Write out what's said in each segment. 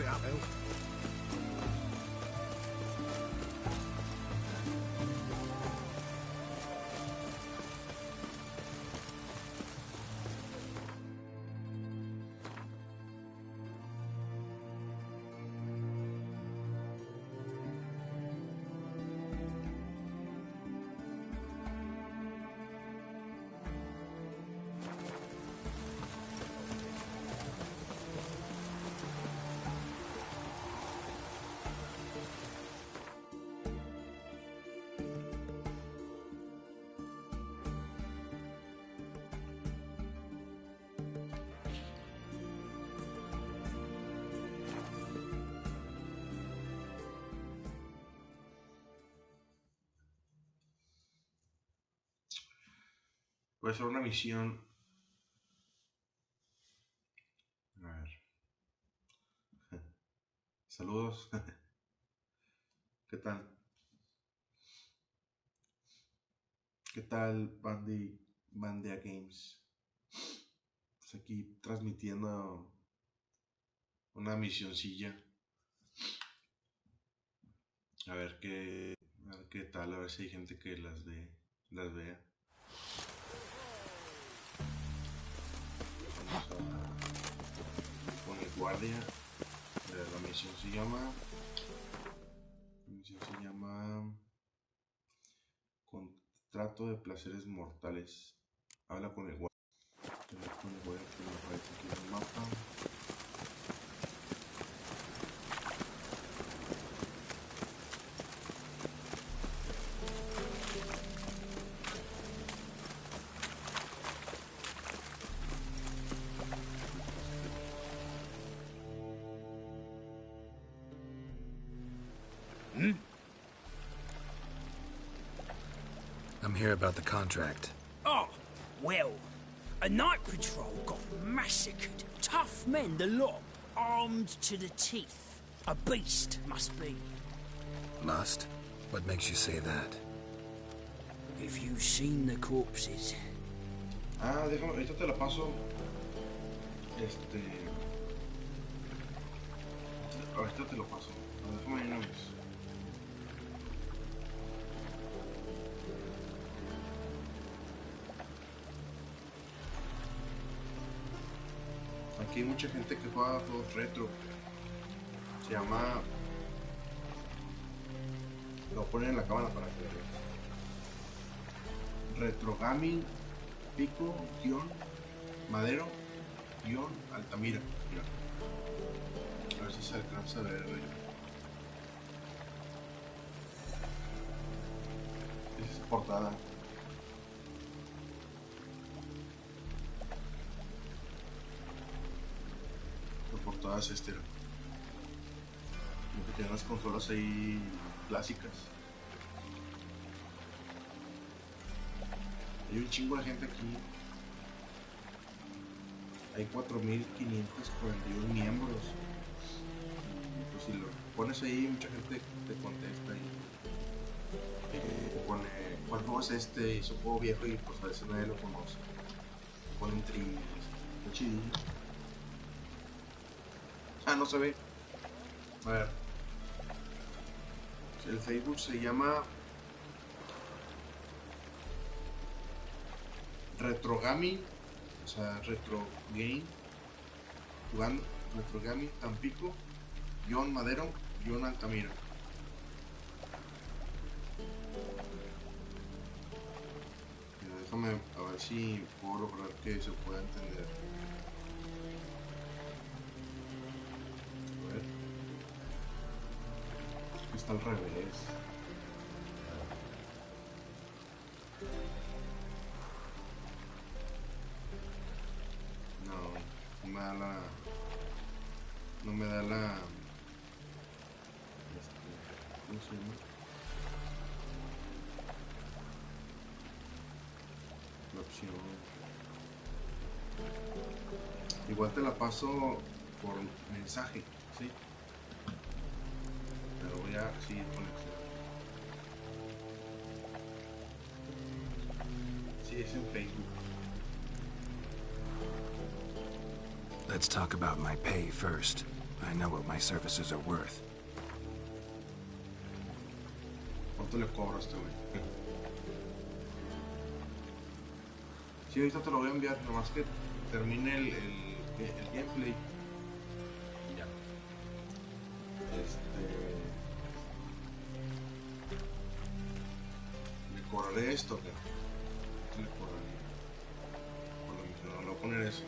uphill. Puede ser una misión. A ver. Saludos. ¿Qué tal? ¿Qué tal, Bandia Games? Pues aquí transmitiendo una misioncilla. A ver qué tal, a ver si hay gente que las vea. Vamos a poner guardia. La misión se llama Contrato de placeres mortales. Habla con el guardia. Habla con el guardia que me aparece aquí en el mapa. I'm here about the contract. Oh, well, a night patrol got massacred. Tough men, the lot, armed to the teeth. A beast, must be. Must? What makes you say that? Have you seen the corpses? Déjame, ahorita te la paso. Ahorita te lo paso. Déjame ir una vez. Aquí hay mucha gente que juega juegos retro. Se llama... Lo voy a poner en la cámara para que veas. Retro Gaming Pico Madero Altamira. Mira. A ver si se alcanza a ver. Es portada. La portada es como que tiene las consolas ahí clásicas. Hay un chingo de gente aquí. Hay 4.541 miembros. Y pues si lo pones ahí, mucha gente te contesta y te pone ¿cuál juego es este? Y es un juego viejo y pues a veces nadie lo conoce. Ponen trivias. Está chido. No se ve. A ver. El Facebook se llama Retrogami, o sea, Retro Game, jugando, Retrogami, Tampico, Madero, Altamira. Déjame a ver si puedo lograr que se pueda entender. A ver. Está al revés. No me da la ¿cómo se llama? La opción. Igual te la paso por mensaje, ¿sí? Pero voy a seguir conectando. Sí, es en Facebook. Let's talk about my pay first. I know what my services are worth. ¿Cuánto le cobro a este güey? Sí, ahorita te lo voy a enviar, nomás que termine el gameplay. Ya. ¿Le cobraré esto? ¿Qué? Le cobraré. No le voy a poner eso.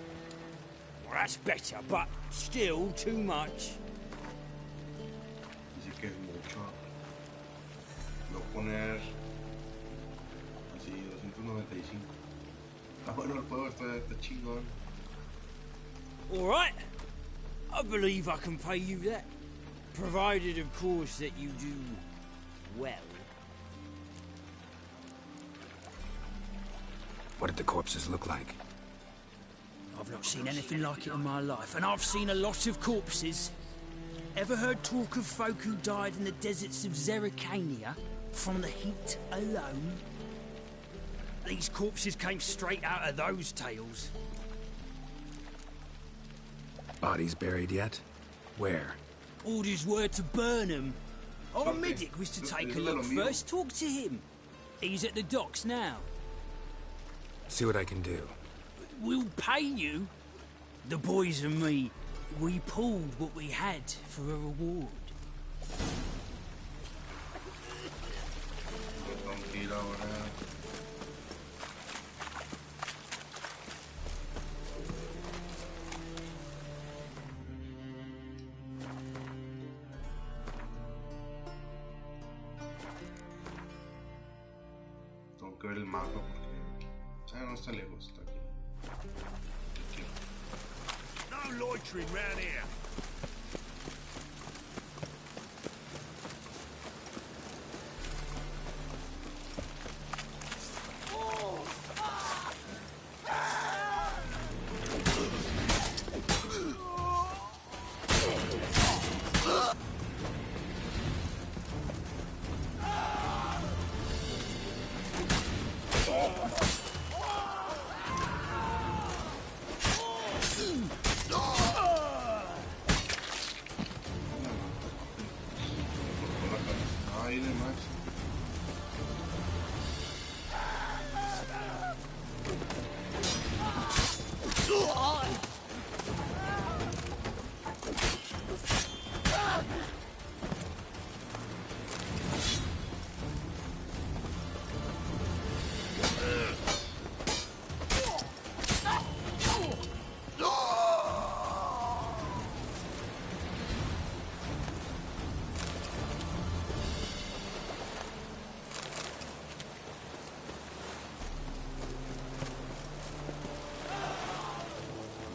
Well, that's better, but still too much. Dice que es mucho. Le voy a poner así 295. Ah, bueno, el juego está chingón. All right. I believe I can pay you that. Provided, of course, that you do well. What did the corpses look like? I've not seen anything like it in my life, and I've seen a lot of corpses. Ever heard talk of folk who died in the deserts of Zerrikania from the heat alone? These corpses came straight out of those tales. Bodies buried yet? Where? Orders were to burn them. Our Okay. medic was to take a Lo look miro. first. Talk to him. He's at the docks now. See what I can do. We'll pay you. The boys and me, we pulled what we had for a reward. Tengo que ir ahora. Tengo que ver el mapa porque no está lejos, está aquí. Aquí. No loitering round here. Ahí de más.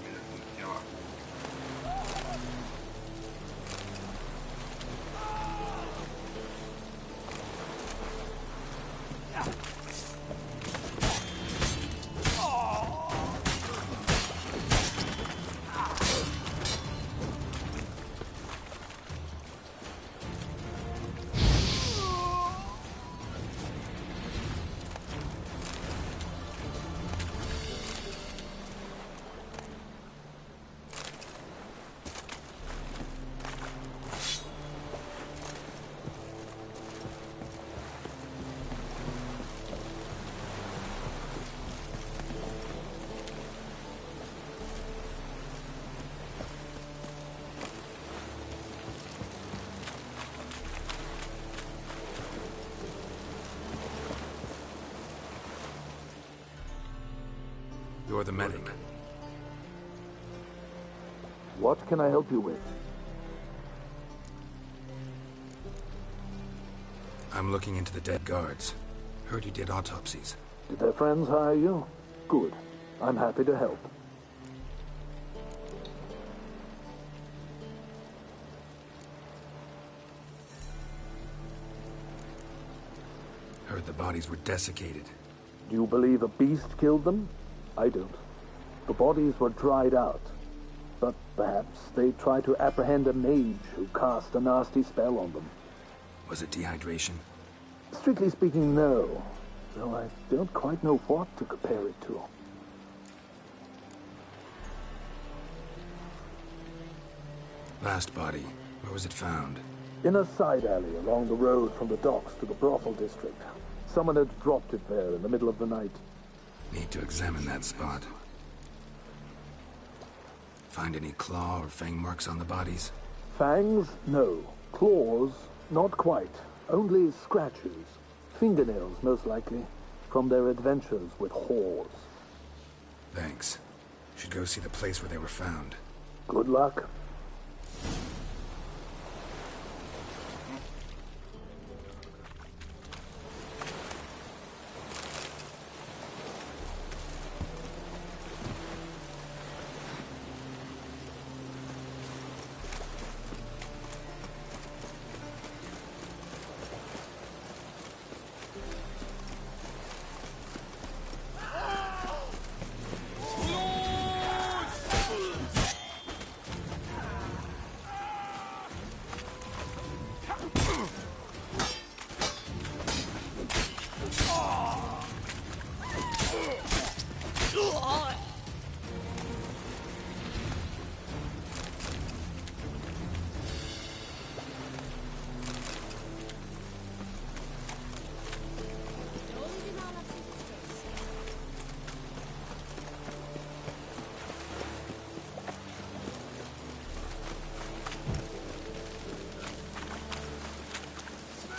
Mira, aquí abajo. You're the medic. What can I help you with? I'm looking into the dead guards. Heard you did autopsies. Did their friends hire you? Good. I'm happy to help. Heard the bodies were desiccated. Do you believe a beast killed them? I don't. The bodies were dried out. But perhaps they tried to apprehend a mage who cast a nasty spell on them. Was it dehydration? Strictly speaking, no. Though I don't quite know what to compare it to. Last body, where was it found? In a side alley along the road from the docks to the brothel district. Someone had dropped it there in the middle of the night. Need to examine that spot. Find any claw or fang marks on the bodies? Fangs? No. Claws? Not quite. Only scratches. Fingernails, most likely. From their adventures with whores. Thanks. Should go see the place where they were found. Good luck.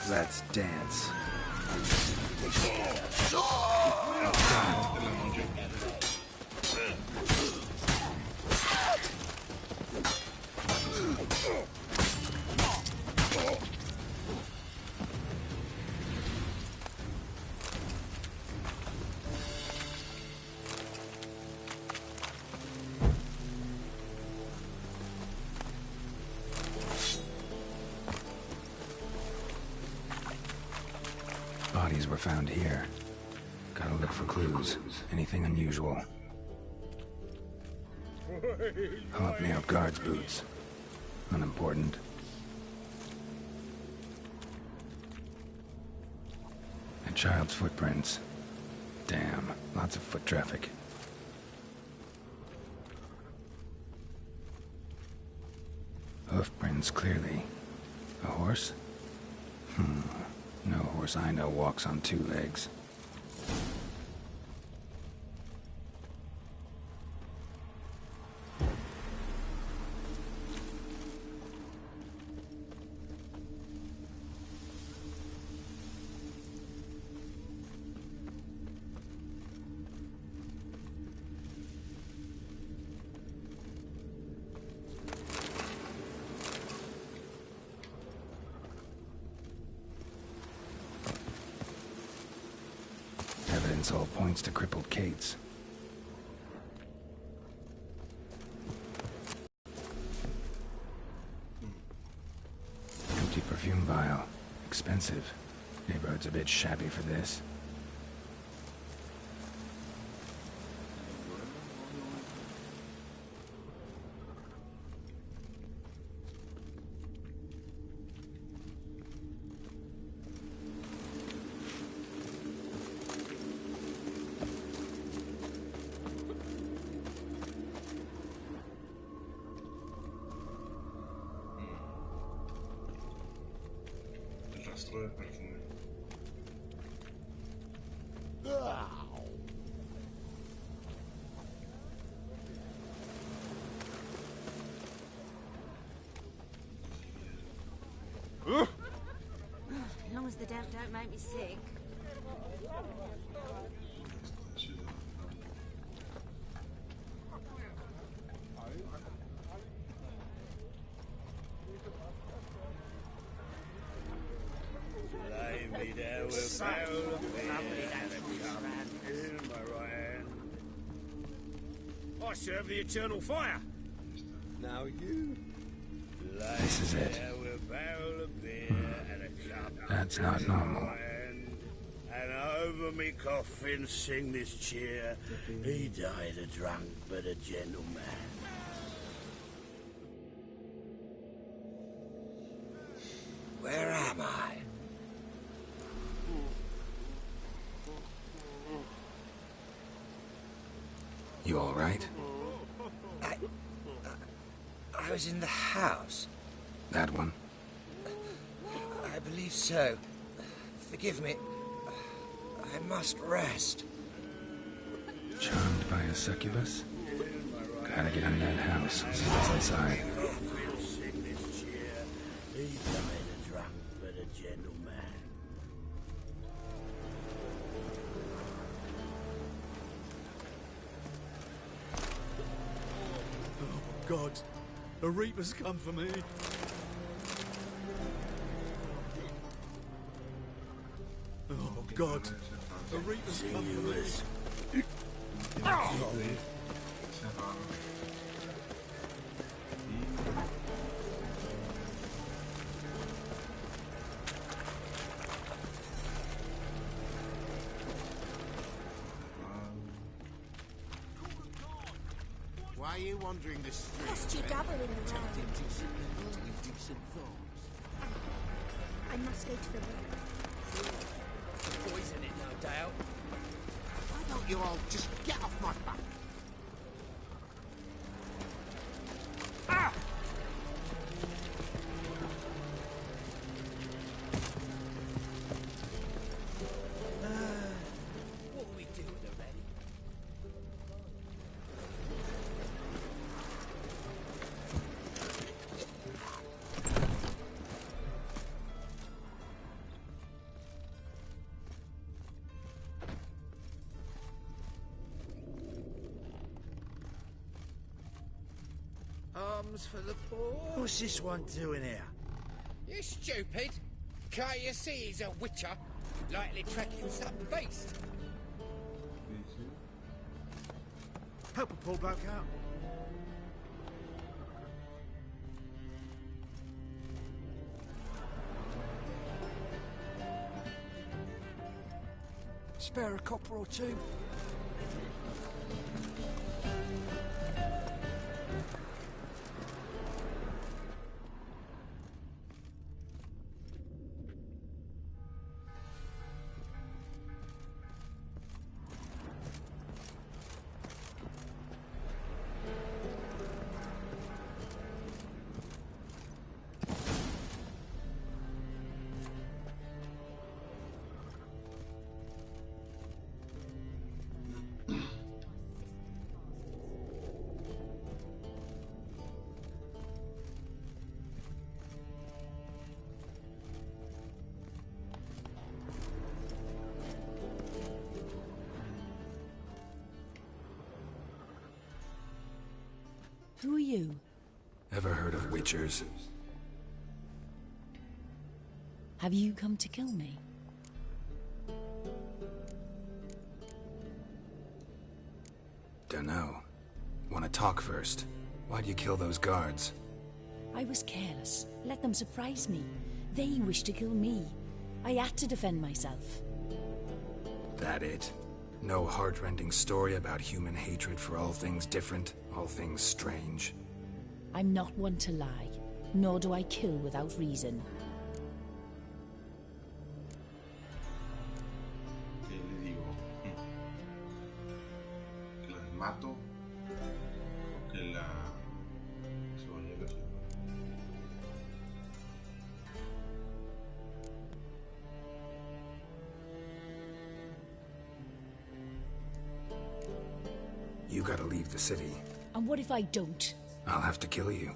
Let's dance. Bodies were found here. Gotta look for clues. Anything unusual. Hobnailed guards' boots. Unimportant. A child's footprints. Damn, lots of foot traffic. Hoof prints, clearly. A horse? No horse I know walks on two legs. Evidence all points to crippled Kate's. Empty perfume vial. Expensive. Neighborhood's a bit shabby for this. Rastro de perfume. As long as the damp don't make me sick. Lay me down with a barrel of beer and a cup in my right hand. I serve the eternal fire. Now you. Lay This is me it. down with a barrel of beer and a cup That's not in normal. my hand. And over me coffin sing this cheer. He died a drunk but a gentleman. Where am I? You all right? I I was in the house. That one? I believe so. Forgive me. I must rest. Charmed by a succubus? Gotta get in that house, see what's inside. He died a drunk but a gentleman. Oh, God. A Reaper's come for me. Oh, God. A Reaper's come for me. Cerrado. Why are you wandering the street? Lost your double in the road. Tempting decent people with decent thoughts. I must go to the road. Poison it, no doubt. Why don't you all just get off my back? What will we do with her, Eddie? Arms for the poor. What's this one doing here? You stupid. Can't you see he's a witcher? Likely tracking some beast. Help a poor bloke out. Spare a copper or two? Who are you? Ever heard of witchers? Have you come to kill me? Dunno. Wanna talk first? Why'd you kill those guards? I was careless. Let them surprise me. They wished to kill me. I had to defend myself. That it? No heart-rending story about human hatred for all things different, all things strange? I'm not one to lie, nor do I kill without reason. ¿Qué le digo? ¿Que las mato? ¿O que la... se bañe la ciudad? You gotta leave the city. And what if I don't? I'll have to kill you.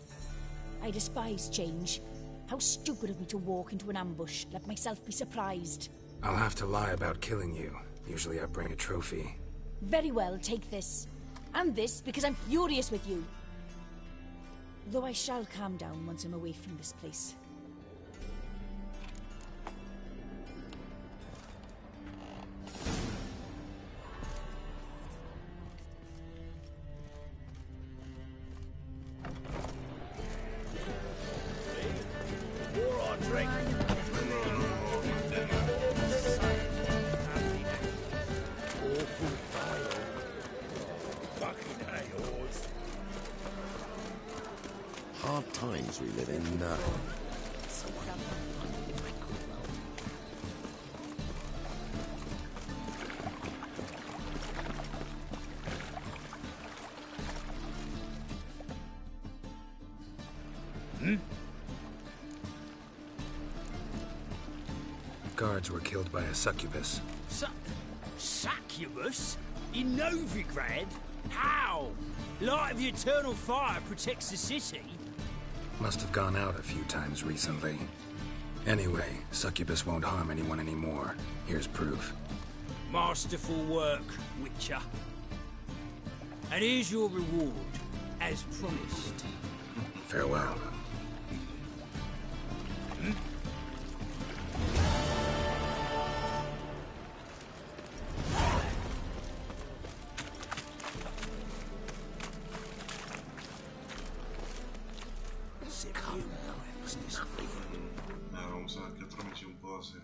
I despise change. How stupid of me to walk into an ambush, let myself be surprised. I'll have to lie about killing you. Usually I bring a trophy. Very well, take this. And this, because I'm furious with you. Though I shall calm down once I'm away from this place. Pour our drink. Awful vile. Fucking A-holes. Hard times we live in now. guards were killed by a succubus. Succubus? In Novigrad? How? Light of the eternal fire protects the city? Must have gone out a few times recently. Anyway, succubus won't harm anyone anymore. Here's proof. Masterful work, Witcher. And here's your reward, as promised. Farewell. Vamos a ver qué otra misión puedo hacer.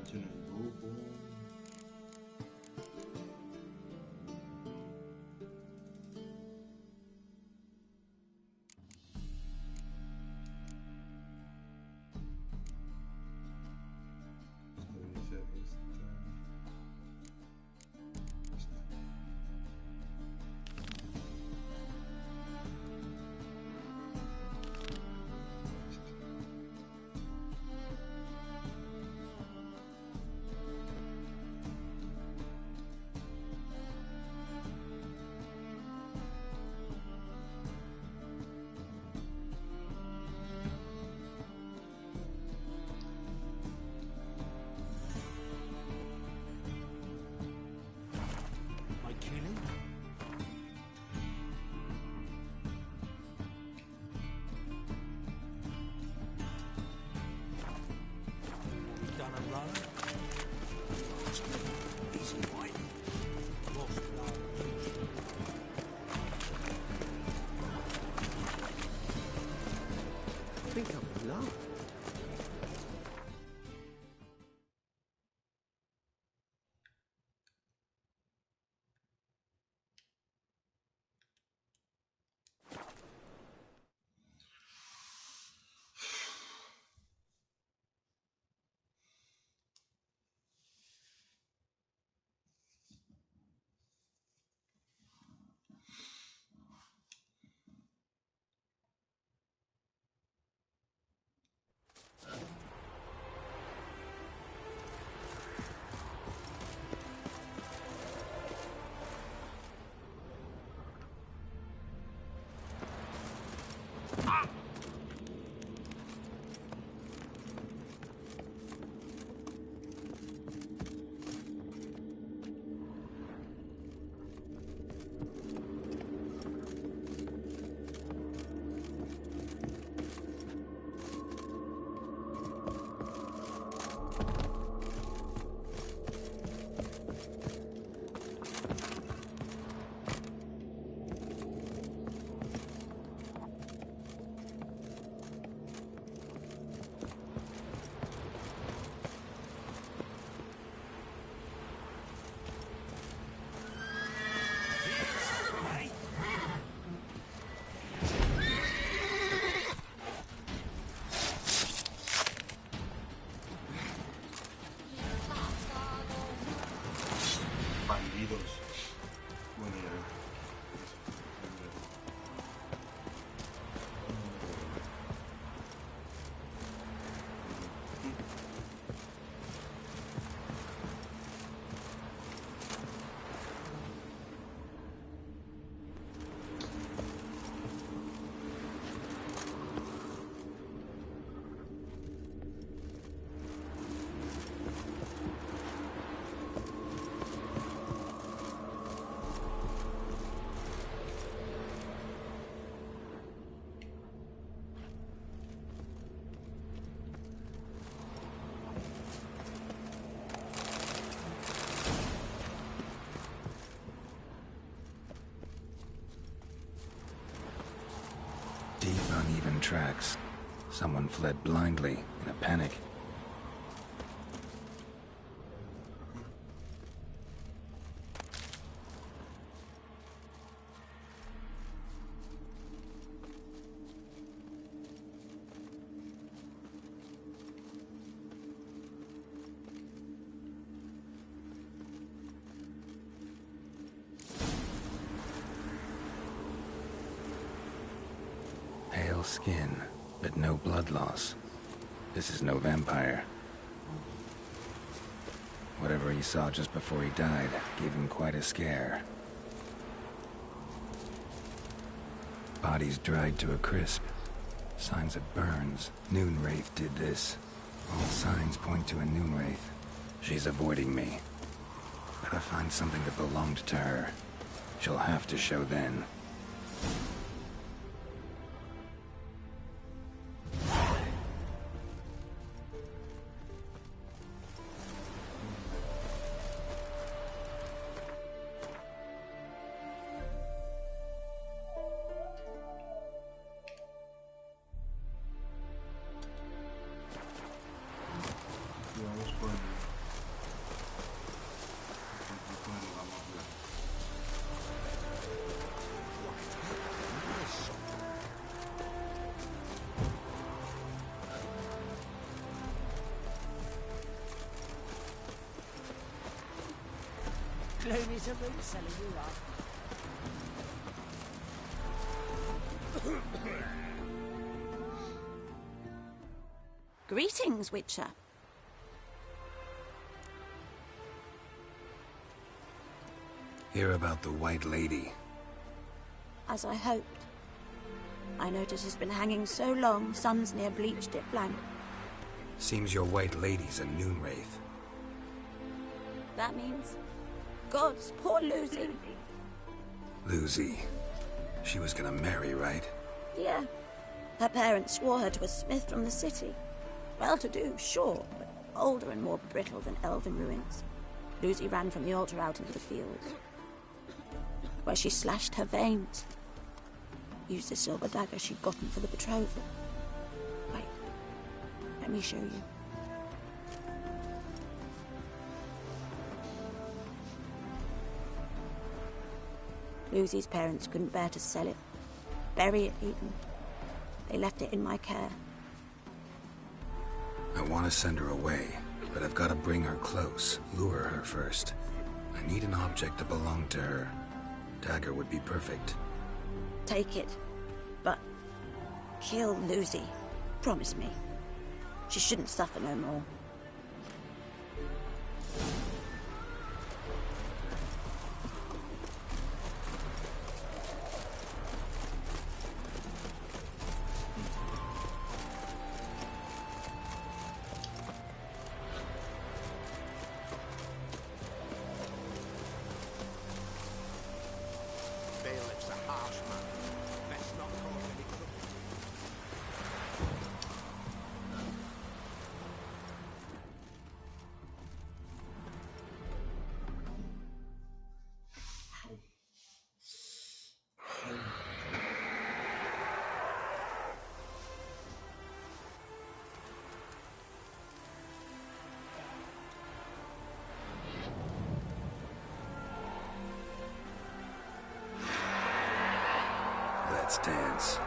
Tiene el grupo. I think I'm in love. Deep, uneven tracks. Someone fled blindly, in a panic. Pale skin, but no blood loss. This is no vampire. Whatever he saw just before he died gave him quite a scare. Body's dried to a crisp. Signs of burns. Noonwraith did this. All signs point to a Noonwraith. She's avoiding me. Gotta find something that belonged to her. She'll have to show then. Clooney's a root seller, you are. Greetings, Witcher. Hear about the White Lady. As I hoped. I notice it's been hanging so long, sun's near bleached it blank. Seems your White Lady's a Noonwraith. That means... Gods, poor Lucy. Lucy. She was gonna marry, right? Yeah. Her parents swore her to a smith from the city. Well-to-do, sure, but older and more brittle than elven ruins. Lucy ran from the altar out into the fields, where she slashed her veins. Used the silver dagger she'd gotten for the betrothal. Wait, let me show you. Lucy's parents couldn't bear to sell it, bury it even. They left it in my care. I want to send her away, but I've got to bring her close, lure her first. I need an object that belonged to her. Dagger would be perfect. Take it, but kill Lucy. Promise me. She shouldn't suffer no more. Let's dance.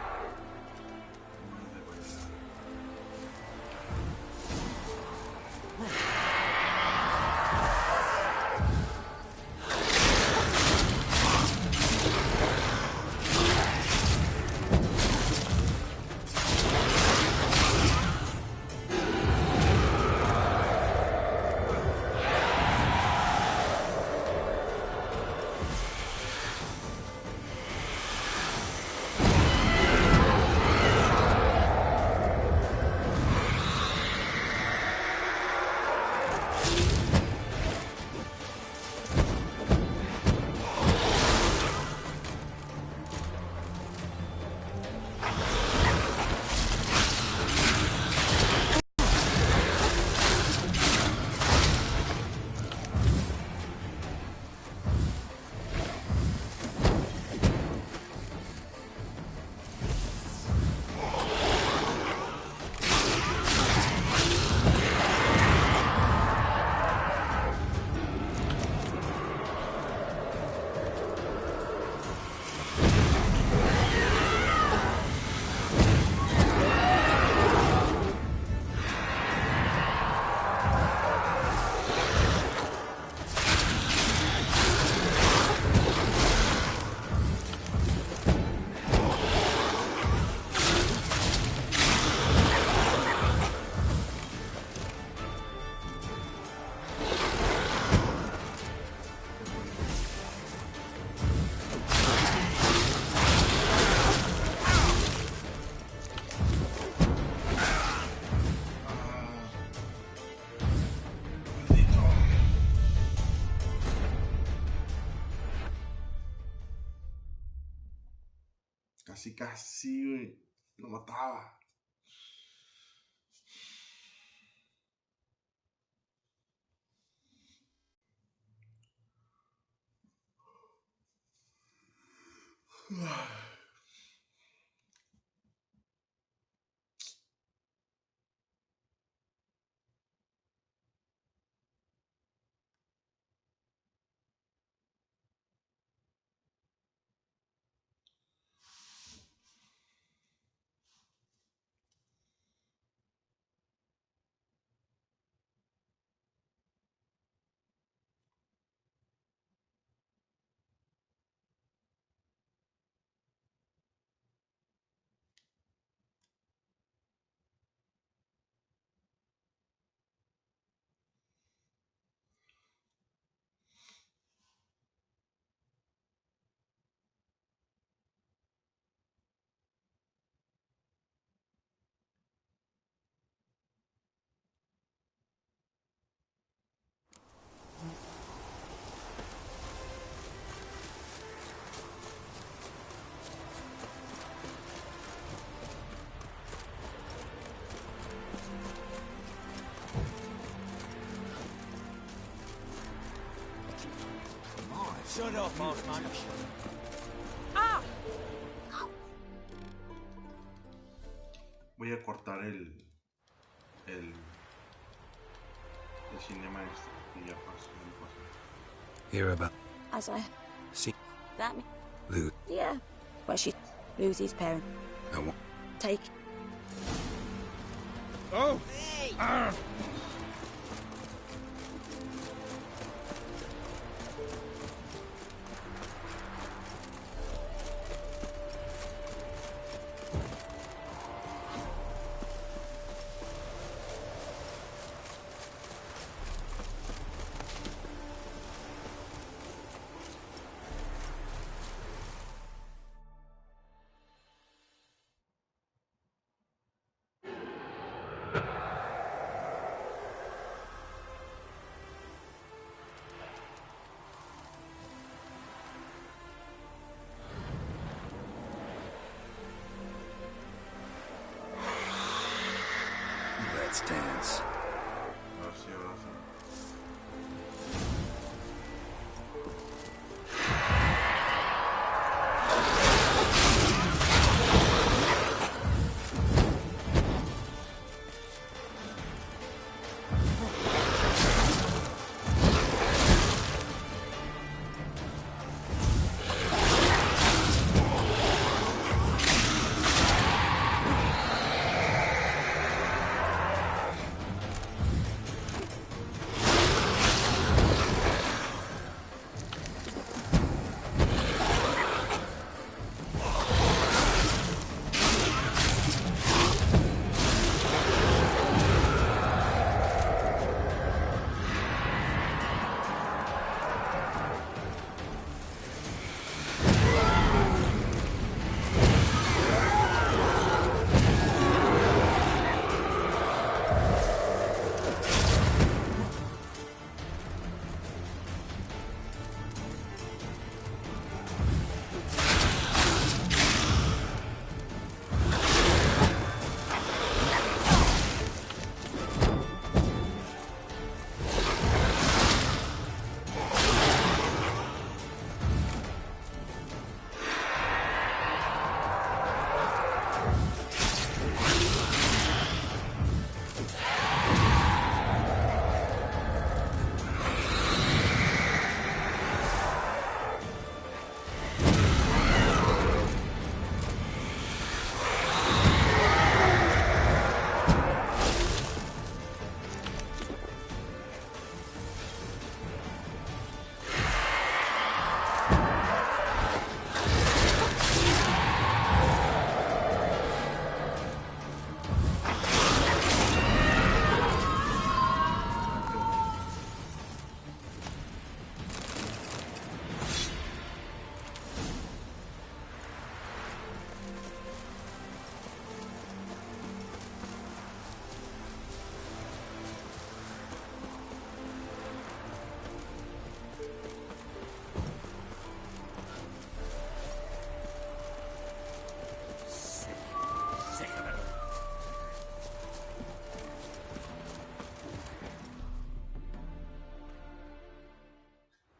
casi, güey, lo mataba. Shut up, Mossman. Ah! Voy a cortar el cinema este y ya pasó. Hear about As I... see That me... Lu. Yeah. Where she... Lucy's parent. I want Take... Oh!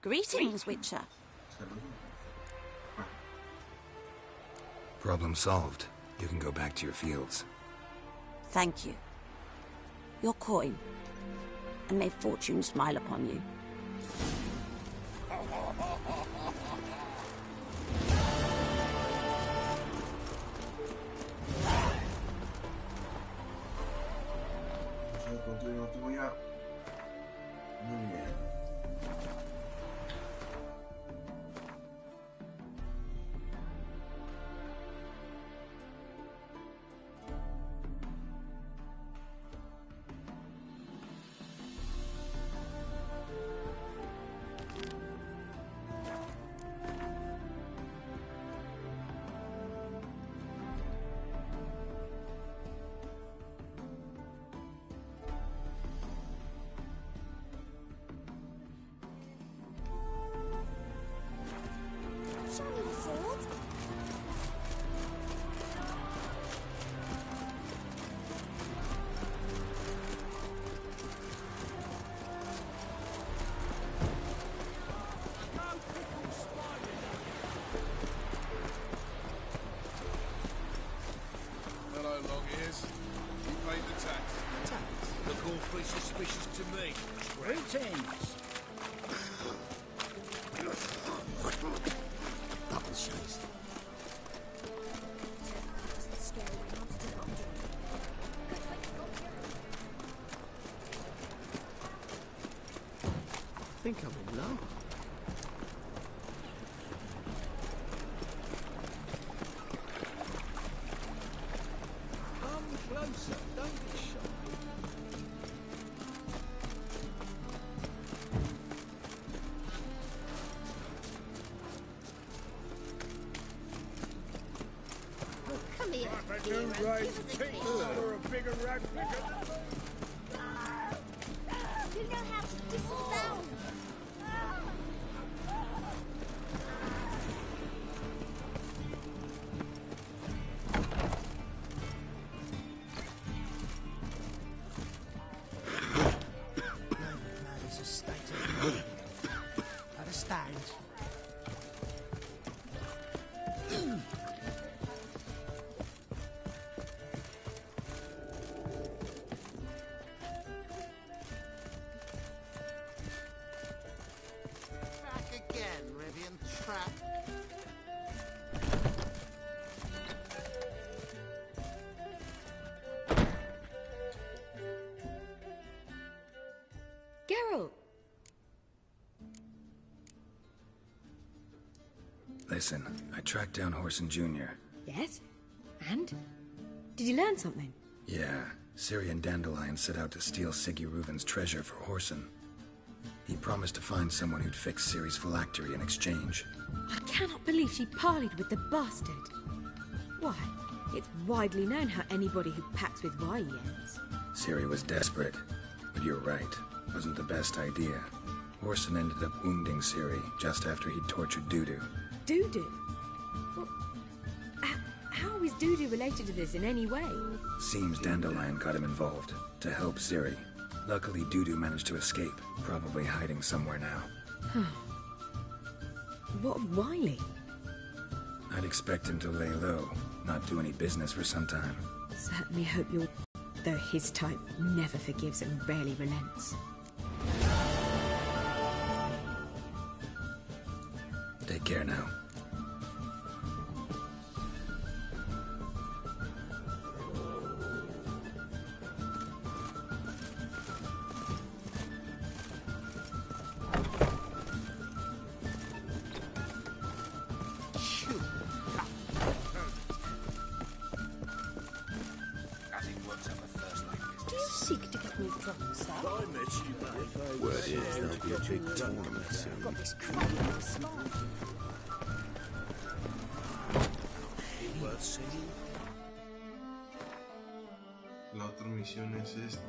Greetings, Witcher. Problem solved. You can go back to your fields. Thank you. Your coin. And may fortune smile upon you. Muy bien. Show me the sword. Hello, long ears. You paid the tax. Tax? Look awfully suspicious to me. Greetings. Bubble chase. It's the scary monster doctor. I think I'm in love. Come closer, don't be shy. Oh, come here. If Hero. you Give raise us a pigs kiss. or a bigger rat picker. You know how to whistle down. Man is a state of mind. Understand? Back again, Rivian trap. Geralt! Listen, I tracked down Horson Jr. Yes? And? Did you learn something? Yeah, Ciri and Dandelion set out to steal Siggy Reuven's treasure for Horson. He promised to find someone who'd fix Ciri's phylactery in exchange. I cannot believe she parleyed with the bastard. Why? It's widely known how anybody who packs with wily ends. Ciri was desperate, but you're right. Wasn't the best idea. Horson ended up wounding Ciri just after he'd tortured Dudu. Dudu? Well, how is Dudu related to this in any way? Seems Dandelion got him involved to help Ciri. Luckily, Dudu managed to escape, probably hiding somewhere now. What of Wily? I'd expect him to lay low, not do any business for some time. Certainly hope you'll... Though his type never forgives and rarely relents. Take care now. Do you seek to get me drunk, sir? I met you, mate. Word is there'll be a big tournament soon. Got this cracking smile. Worth seeing. La otra misión es esta.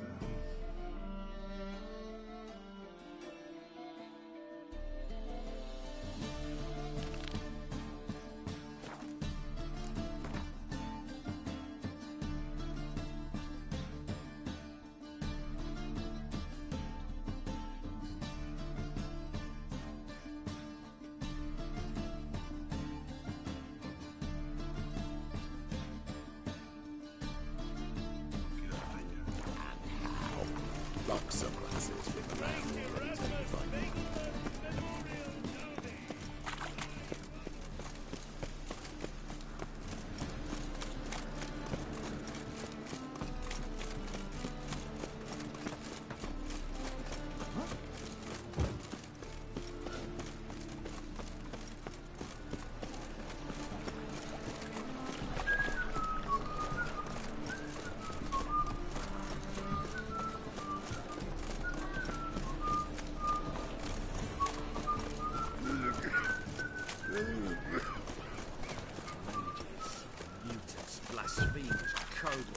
Blasphemous kobolds.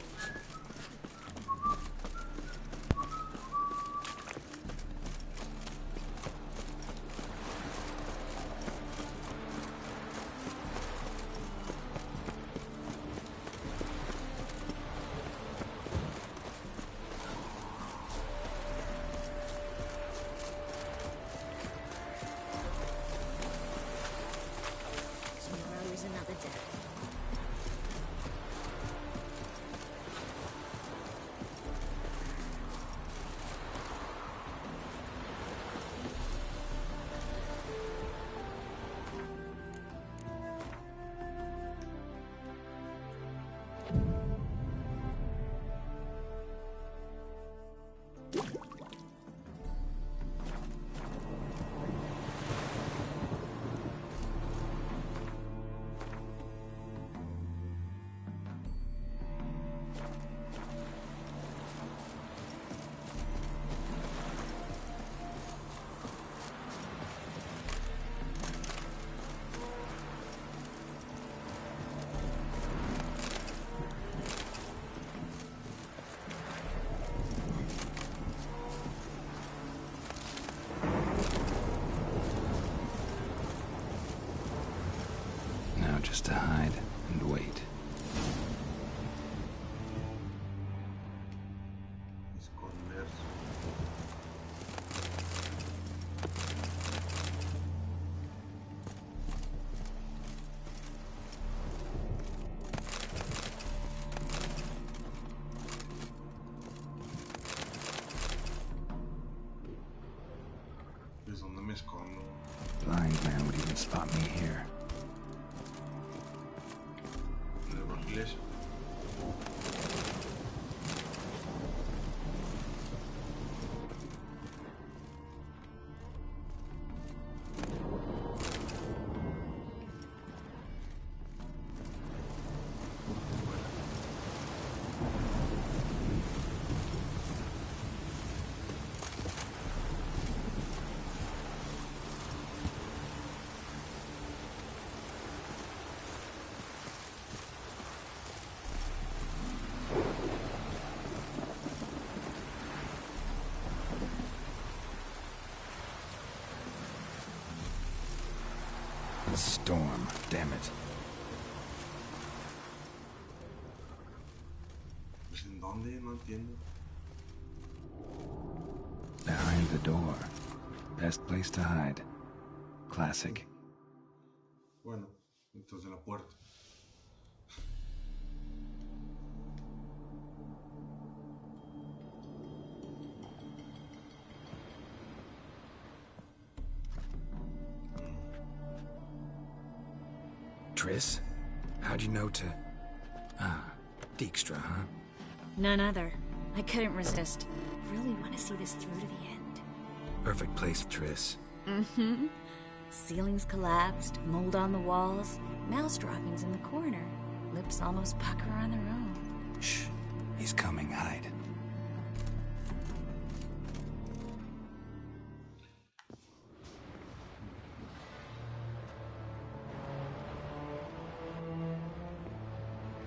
Tomorrow is another day. Now just to hide and wait. Esconderse. Pues dónde me escondo. Blind man would even spot me here. En el iglesia. A storm, damn it. Pues en dónde, no entiendo. Behind the door. Best place to hide. Classic. Bueno, entonces la puerta. Triss? How'd you know to... Ah, Dijkstra, huh? None other. I couldn't resist. Really want to see this through to the end. Perfect place, Triss. Mm-hmm. Ceilings collapsed, mold on the walls, mouse droppings in the corner. Lips almost pucker on their own. Shh. He's coming, hide.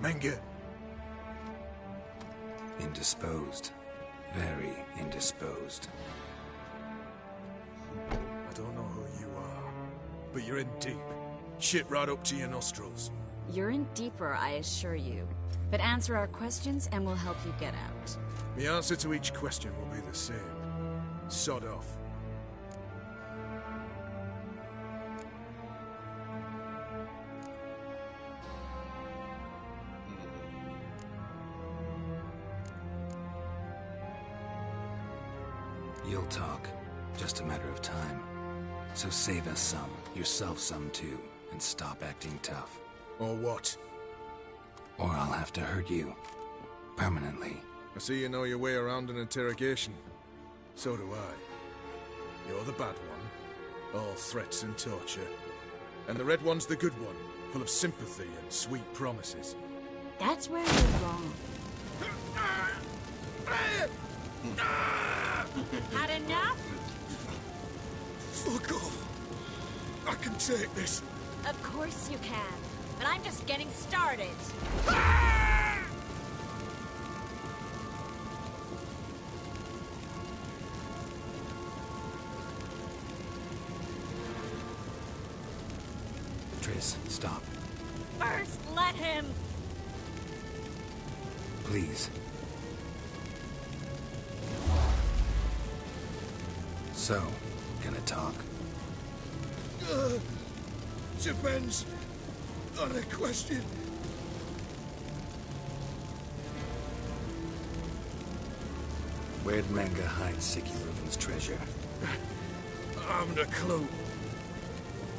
Menge. Indisposed. Very indisposed. I don't know who you are, but you're in deep. Shit right up to your nostrils. You're in deeper, I assure you. But answer our questions and we'll help you get out. The answer to each question will be the same. Sod off. You'll talk. Just a matter of time. So save us some, yourself some too, and stop acting tough. Or what? Or I'll have to hurt you. Permanently. I see you know your way around an interrogation. So do I. You're the bad one. All threats and torture. And the red one's the good one, full of sympathy and sweet promises. That's where you're wrong. Had enough? Fuck off. I can take this. Of course you can. But I'm just getting started. this. Stop. First, let him! Please. So, gonna talk? Depends on a question. Where'd Manga hide Sicky Reuben's treasure? I haven't a clue.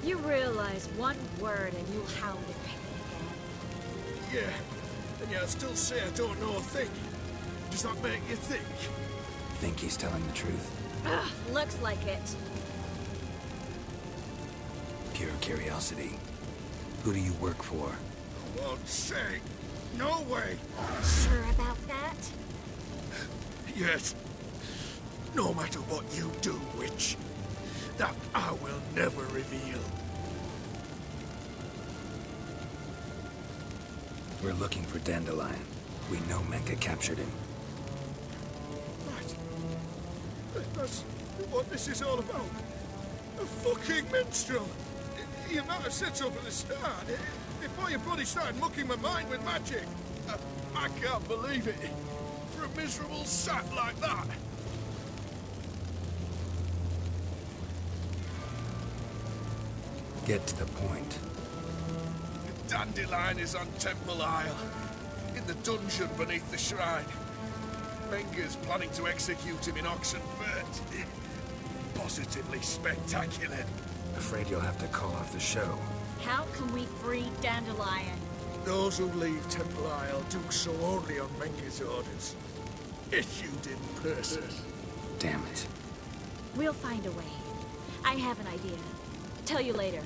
You realize one word and you'll hound the penny again. Yeah, and yet I still say I don't know a thing. Does that make you think? Think he's telling the truth? Ugh, looks like it. Pure curiosity. Who do you work for? I won't say. No way. Sure about that? Yes. No matter what you do, witch, that I will never reveal. We're looking for Dandelion. We know Menka captured him. Right. That's what this is all about. A fucking minstrel. You might have said so from the start. Before your body started mucking my mind with magic. I can't believe it. For a miserable sap like that. Get to the point. Dandelion is on Temple Isle, in the dungeon beneath the shrine. Menga's planning to execute him in Oxenfurt. Positively spectacular. Afraid you'll have to call off the show. How can we free Dandelion? Those who leave Temple Isle do so only on Menga's orders. Issued in person. Damn it. We'll find a way. I have an idea. Tell you later.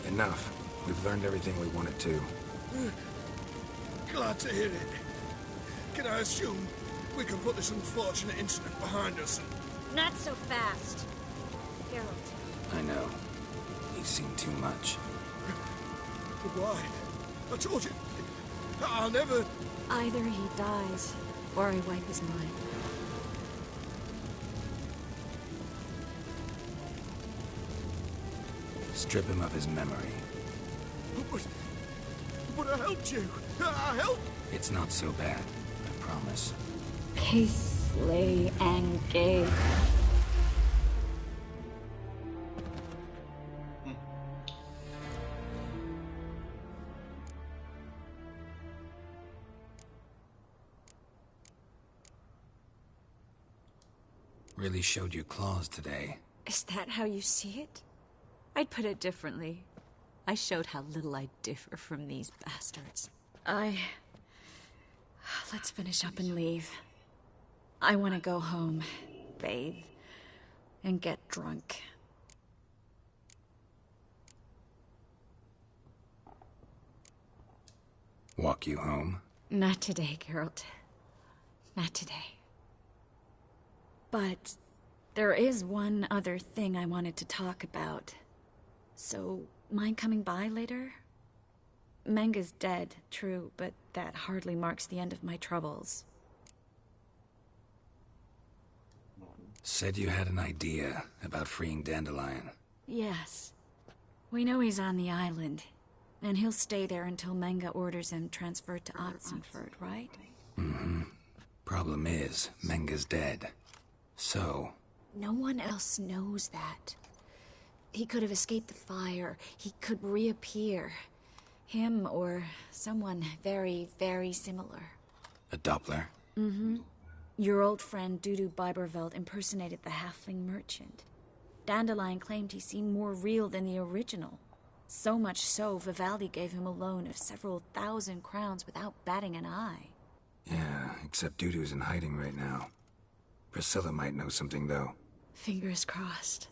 Enough. We've learned everything we wanted to. Glad to hear it. Can I assume we can put this unfortunate incident behind us and... Not so fast. Geralt. I know. He's seen too much. But why? I told you. I'll never... Either he dies, or I wipe his mind. Strip him of his memory. But I helped you. I helped. It's not so bad, I promise. Peacefully engage. Really showed you claws today. Is that how you see it? I'd put it differently. I showed how little I differ from these bastards. Let's finish up and leave. I want to go home, bathe, and get drunk. Walk you home? Not today, Geralt. Not today. But there is one other thing I wanted to talk about. So, mind coming by later? Menga's dead, true, but that hardly marks the end of my troubles. Said you had an idea about freeing Dandelion. Yes. We know he's on the island, and he'll stay there until Menga orders him transferred to Oxenfurt, right? Mm-hmm. Problem is, Menga's dead. So... No one else knows that. He could have escaped the fire. He could reappear. Him or someone very, very similar. A Doppler? Mm-hmm. Your old friend Dudu Biberveld impersonated the halfling merchant. Dandelion claimed he seemed more real than the original. So much so, Vivaldi gave him a loan of several thousand crowns without batting an eye. Yeah, except Dudu's in hiding right now. Priscilla might know something, though. Fingers crossed.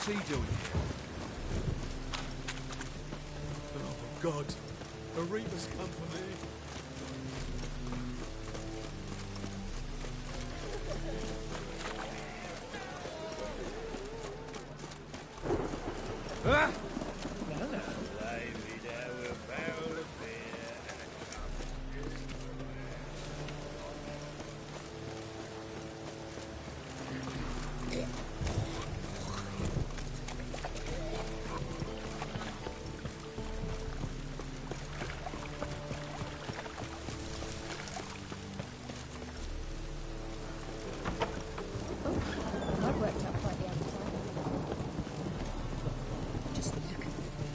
What's he doing here? Oh, God. A reaper's come for me. Ah! That worked out quite the appetite. Just look at the food.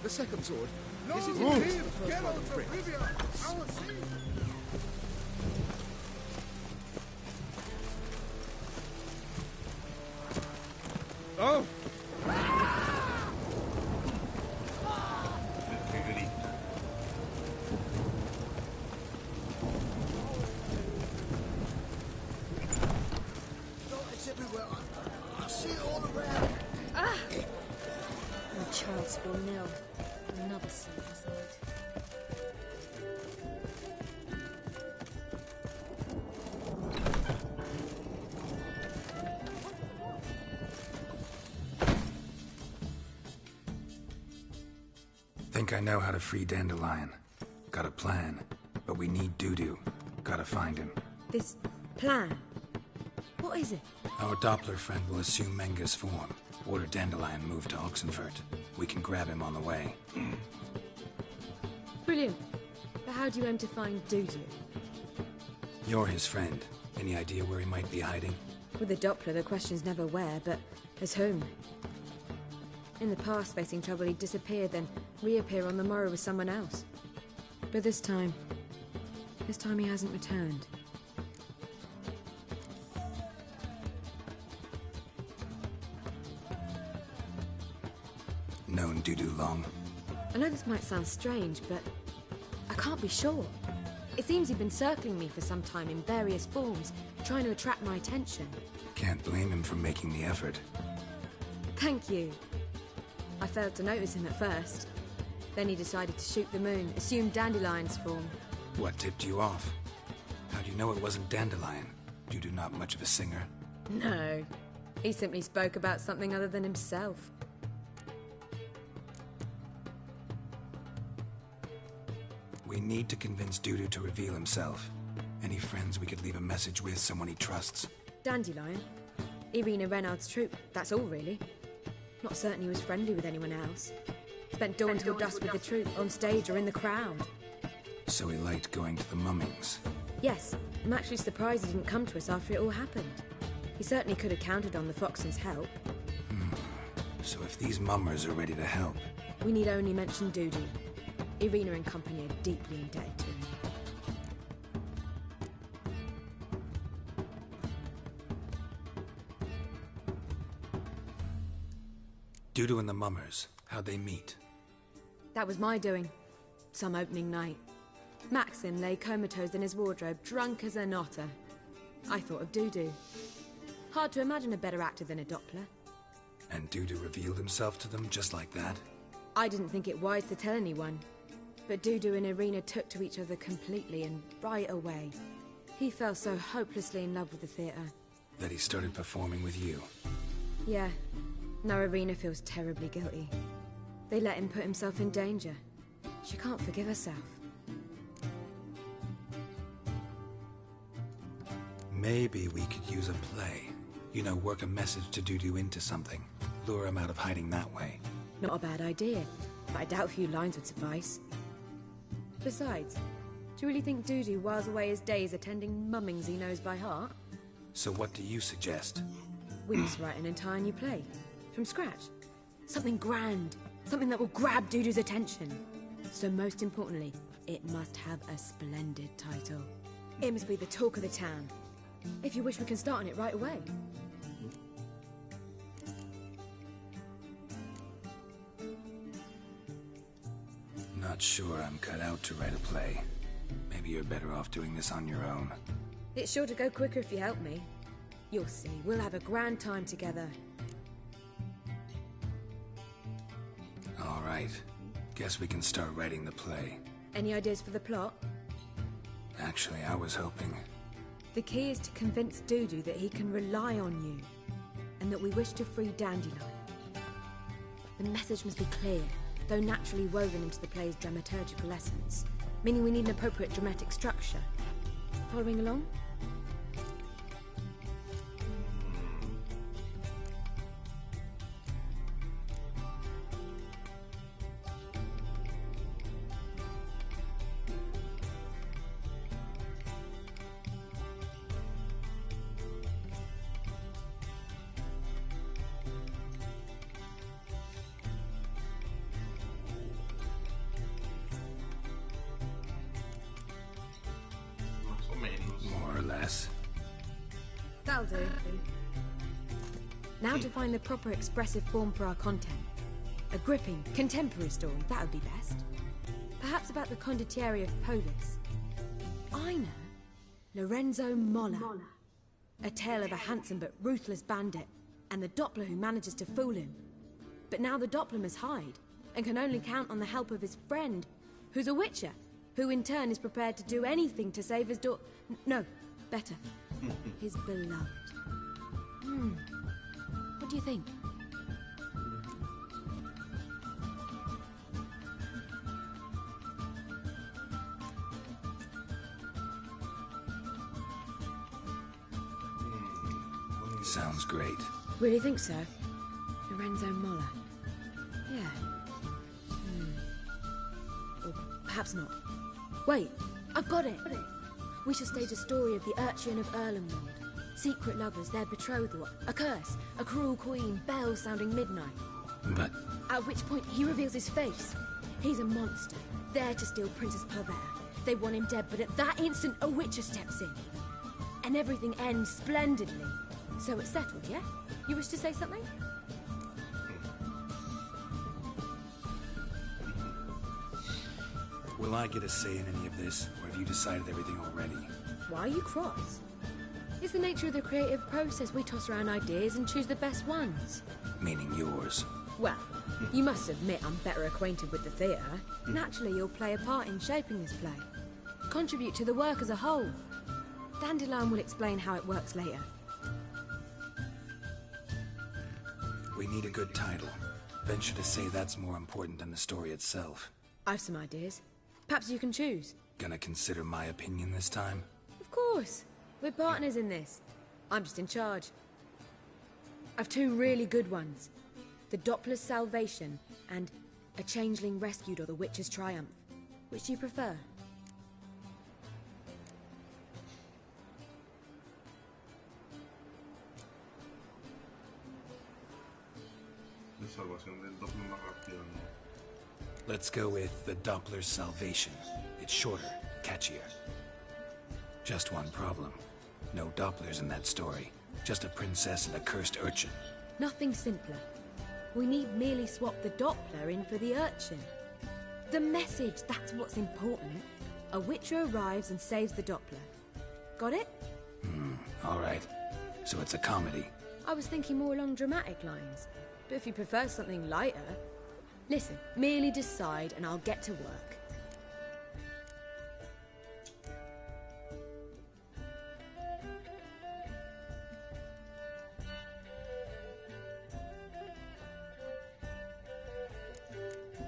The second sword. No, This is move! the first Get one out of of Prince. Rivia! I will see! Oh! Que grita. No, it's everywhere. I see it all around. My child spawn nil. Another silver side. Think I know how to free Dandelion. Got a plan, but we need Dudu. Gotta find him. This plan? What is it? Our Doppler friend will assume Menga's form. Order Dandelion moved to Oxenfurt. We can grab him on the way. Brilliant. But how do you aim to find Dudu? You're his friend. Any idea where he might be hiding? With the Doppler, the question's never where, but as whom. In the past, facing trouble, he'd disappear, then reappear on the morrow with someone else. But this time he hasn't returned. Known Dudu long? I know this might sound strange, but I can't be sure. It seems he'd been circling me for some time in various forms, trying to attract my attention. Can't blame him for making the effort. Thank you. I failed to notice him at first. Then he decided to shoot the moon, assume Dandelion's form. What tipped you off? How do you know it wasn't Dandelion? Dudu not much of a singer? No. He simply spoke about something other than himself. We need to convince Dudu to reveal himself. Any friends we could leave a message with, someone he trusts? Dandelion? Irina Renard's troupe, that's all really. Not certain he was friendly with anyone else. Spent dawn till dusk with the troupe, on stage or in the crowd. So he liked going to the mummings. Yes, I'm actually surprised he didn't come to us after it all happened. He certainly could have counted on the Foxen's help. So if these mummers are ready to help... We need only mention Dudu. Irina and company are deeply indebted to him. Dudu and the mummers, how'd they meet? That was my doing. Some opening night. Maxim lay comatose in his wardrobe, drunk as an otter. I thought of Dudu. Hard to imagine a better actor than a Doppler. And Dudu revealed himself to them just like that? I didn't think it wise to tell anyone. But Dudu and Irina took to each other completely and right away. He fell so hopelessly in love with the theatre. That he started performing with you? Yeah. Now Irina feels terribly guilty. They let him put himself in danger. She can't forgive herself. Maybe we could use a play. You know, work a message to Dudu into something. Lure him out of hiding that way. Not a bad idea, but I doubt a few lines would suffice. Besides, do you really think Dudu whiles away his days attending mummings he knows by heart? So what do you suggest? We must write an entire new play. From scratch. Something grand. Something that will grab Dudu's attention. So most importantly, it must have a splendid title. It must be the talk of the town. If you wish, we can start on it right away. Not sure I'm cut out to write a play. Maybe you're better off doing this on your own. It's sure to go quicker if you help me. You'll see, we'll have a grand time together. All right. Guess we can start writing the play. Any ideas for the plot? Actually, I was hoping... The key is to convince Dudu that he can rely on you, and that we wish to free Dandelion. The message must be clear, though naturally woven into the play's dramaturgical essence, meaning we need an appropriate dramatic structure. Following along? More or less. That'll do. Now to find the proper expressive form for our content. A gripping, contemporary story, that would be best. Perhaps about the condottieri of Povis. I know. Lorenzo Molla. A tale of a handsome but ruthless bandit, and the Doppler who manages to fool him. But now the Doppler must hide, and can only count on the help of his friend, who's a witcher, who in turn is prepared to do anything to save his no, better. His beloved. What do you think? Sounds great. Really think so? Lorenzo Molla. Yeah. Or perhaps not. Wait, I've got it! We shall stage a story of the urchin of Erlenwald. Secret lovers, their betrothal, a curse, a cruel queen, bells sounding midnight. But... At which point he reveals his face. He's a monster, there to steal Princess Pavere. They want him dead, but at that instant a witcher steps in. And everything ends splendidly. So it's settled, yeah? You wish to say something? Will I get a say in any of this, or have you decided everything already? Why are you cross? It's the nature of the creative process. We toss around ideas and choose the best ones. Meaning yours. Well, you must admit I'm better acquainted with the theatre. Naturally, you'll play a part in shaping this play. Contribute to the work as a whole. Dandelion will explain how it works later. We need a good title. Venture to say that's more important than the story itself. I've some ideas. Perhaps you can choose. Gonna consider my opinion this time? Of course. We're partners in this. I'm just in charge. I've two really good ones. The Doppler's Salvation and A Changeling Rescued or the Witch's Triumph. Which do you prefer? Let's go with the Doppler's Salvation. It's shorter, catchier. Just one problem. No Dopplers in that story. Just a princess and a cursed urchin. Nothing simpler. We need merely swap the Doppler in for the urchin. The message, that's what's important. A witcher arrives and saves the Doppler. Got it? All right. So it's a comedy. I was thinking more along dramatic lines. But if you prefer something lighter... Listen, merely decide and I'll get to work.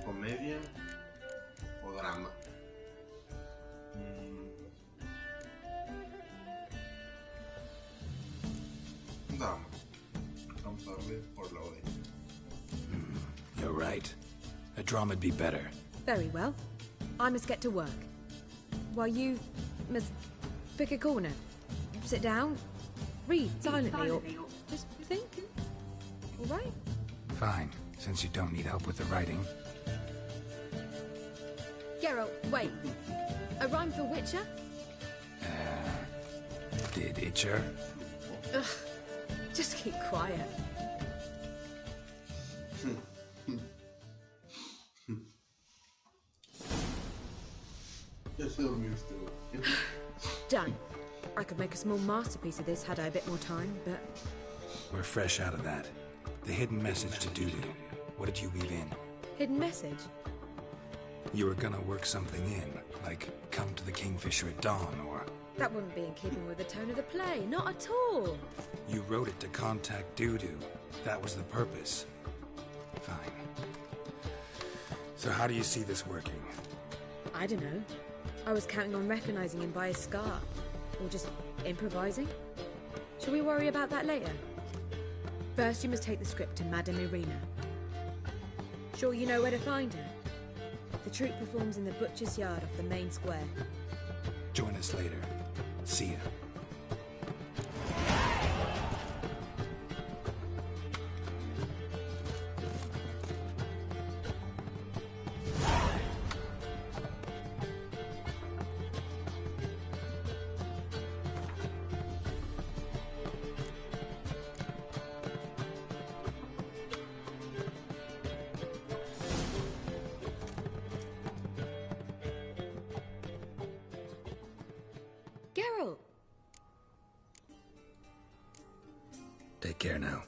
¿Comedia o drama? Drama. Vamos a darle por la oreja. You're right. A drama'd be better. Very well. I must get to work. While you must pick a corner. Sit down, read silently, or just think. All right? Fine, since you don't need help with the writing. Geralt, wait. A rhyme for Witcher? Did Itcher? Ugh. Just keep quiet. Ya se durmió este güey. Done. I could make a small masterpiece of this had I a bit more time, but... We're fresh out of that. The hidden message to Dudu. What did you weave in? Hidden message? You were gonna work something in, like come to the Kingfisher at dawn, or... That wouldn't be in keeping with the tone of the play, not at all. You wrote it to contact Dudu. That was the purpose. Fine. So how do you see this working? I don't know. I was counting on recognizing him by his scar. Or just improvising. Shall we worry about that later? First, you must take the script to Madame Irina. Sure you know where to find her? The troupe performs in the butcher's yard off the main square. Join us later. See ya. Geralt! Take care now.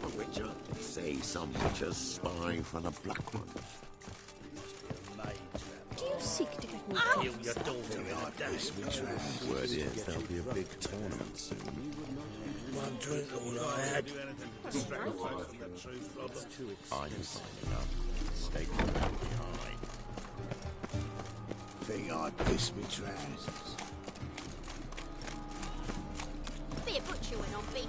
A witcher? Say some witchers spy for the Black One. Do you seek to get me Kill your daughter in a day. Word is there'll be a big tournament soon. One drink all I had. I'm signing up. Stay behind. Think I piss me trousers. Be a butcher when on beat.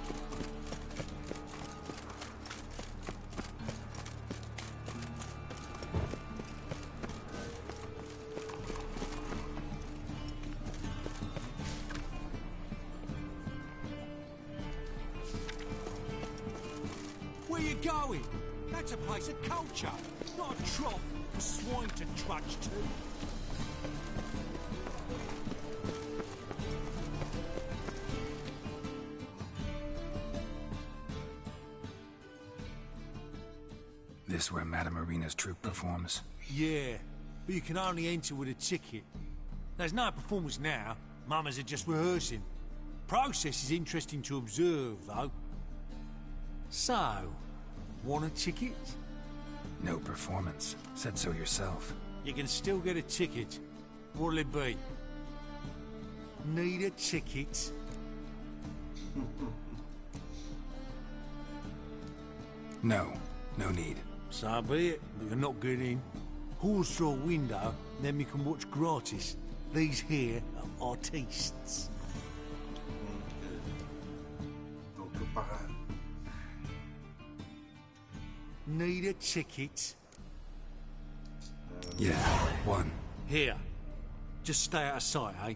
Where you going? That's a place of culture, not a trough for swine to trudge to. This where Madame Irina's troupe performs? Yeah, but you can only enter with a ticket. There's no performance now. Mamas are just rehearsing. Process is interesting to observe, though. So, want a ticket? No performance. Said so yourself. You can still get a ticket. What'll it be? Need a ticket? No. No need. So be it, but you're not getting. Horse through a window, then we can watch gratis. These here are artistes. Need a ticket? Yeah, one. Here. Just stay out of sight, eh?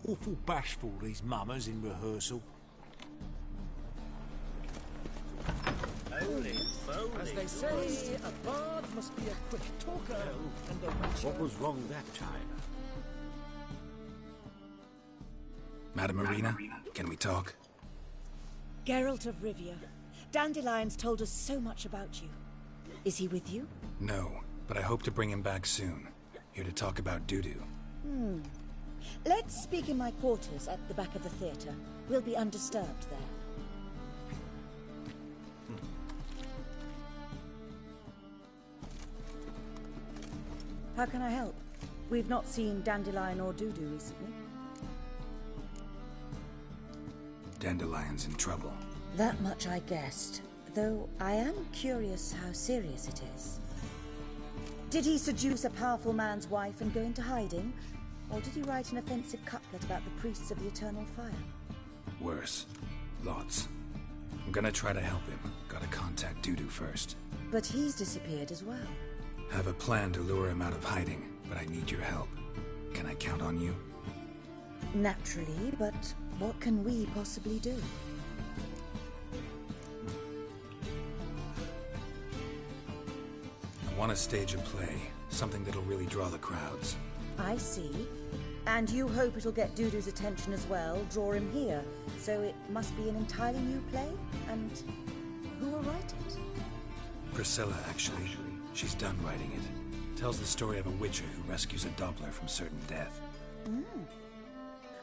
Awful bashful, these mummers in rehearsal. As they say, a bard must be a quick talker and a witcher. What was wrong that time? Madame Irina, can we talk? Geralt of Rivia. Dandelion's told us so much about you. Is he with you? No, but I hope to bring him back soon. Here to talk about Dudu. Let's speak in my quarters at the back of the theatre. We'll be undisturbed there. How can I help? We've not seen Dandelion or Dudu recently. Dandelion's in trouble. That much I guessed, though I am curious how serious it is. Did he seduce a powerful man's wife and go into hiding? Or did he write an offensive couplet about the priests of the eternal fire? Worse. Lots. I'm gonna try to help him. Gotta contact Dudu first. But he's disappeared as well. Have a plan to lure him out of hiding, but I need your help. Can I count on you? Naturally, but what can we possibly do? I want to stage a play. Something that'll really draw the crowds. I see. And you hope it'll get Dudu's attention as well, draw him here. So it must be an entirely new play? And who will write it? Priscilla, actually. She's done writing it. Tells the story of a witcher who rescues a Doppler from certain death.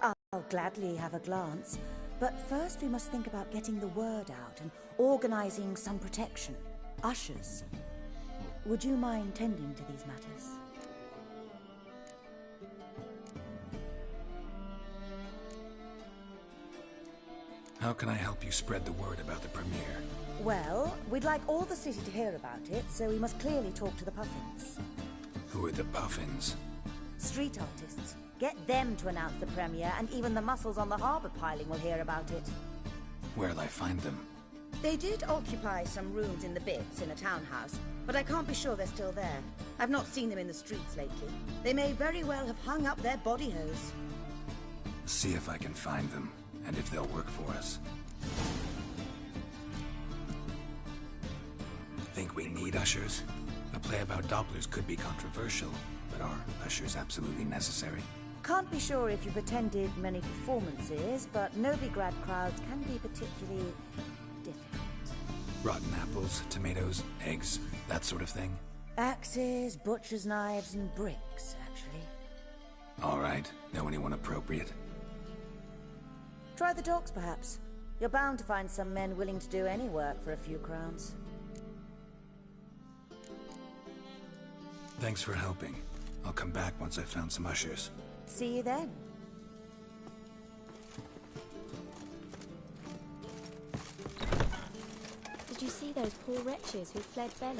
I'll gladly have a glance, but first we must think about getting the word out and organizing some protection. Ushers. Would you mind tending to these matters? How can I help you spread the word about the premiere? Well, we'd like all the city to hear about it, so we must clearly talk to the Puffins. Who are the Puffins? Street artists. Get them to announce the premiere, and even the muscles on the harbour piling will hear about it. Where'll I find them? They did occupy some rooms in the Bits in a townhouse, but I can't be sure they're still there. I've not seen them in the streets lately. They may very well have hung up their body hose. See if I can find them, and if they'll work for us. Think we need ushers? A play about Dopplers could be controversial, but are ushers absolutely necessary? Can't be sure if you've attended many performances, but Novigrad crowds can be particularly difficult. Rotten apples, tomatoes, eggs, that sort of thing? Axes, butcher's knives, and bricks, actually. All right. Know anyone appropriate? Try the docks, perhaps. You're bound to find some men willing to do any work for a few crowns. Thanks for helping. I'll come back once I've found some ushers. See you then. Did you see those poor wretches who fled Belen?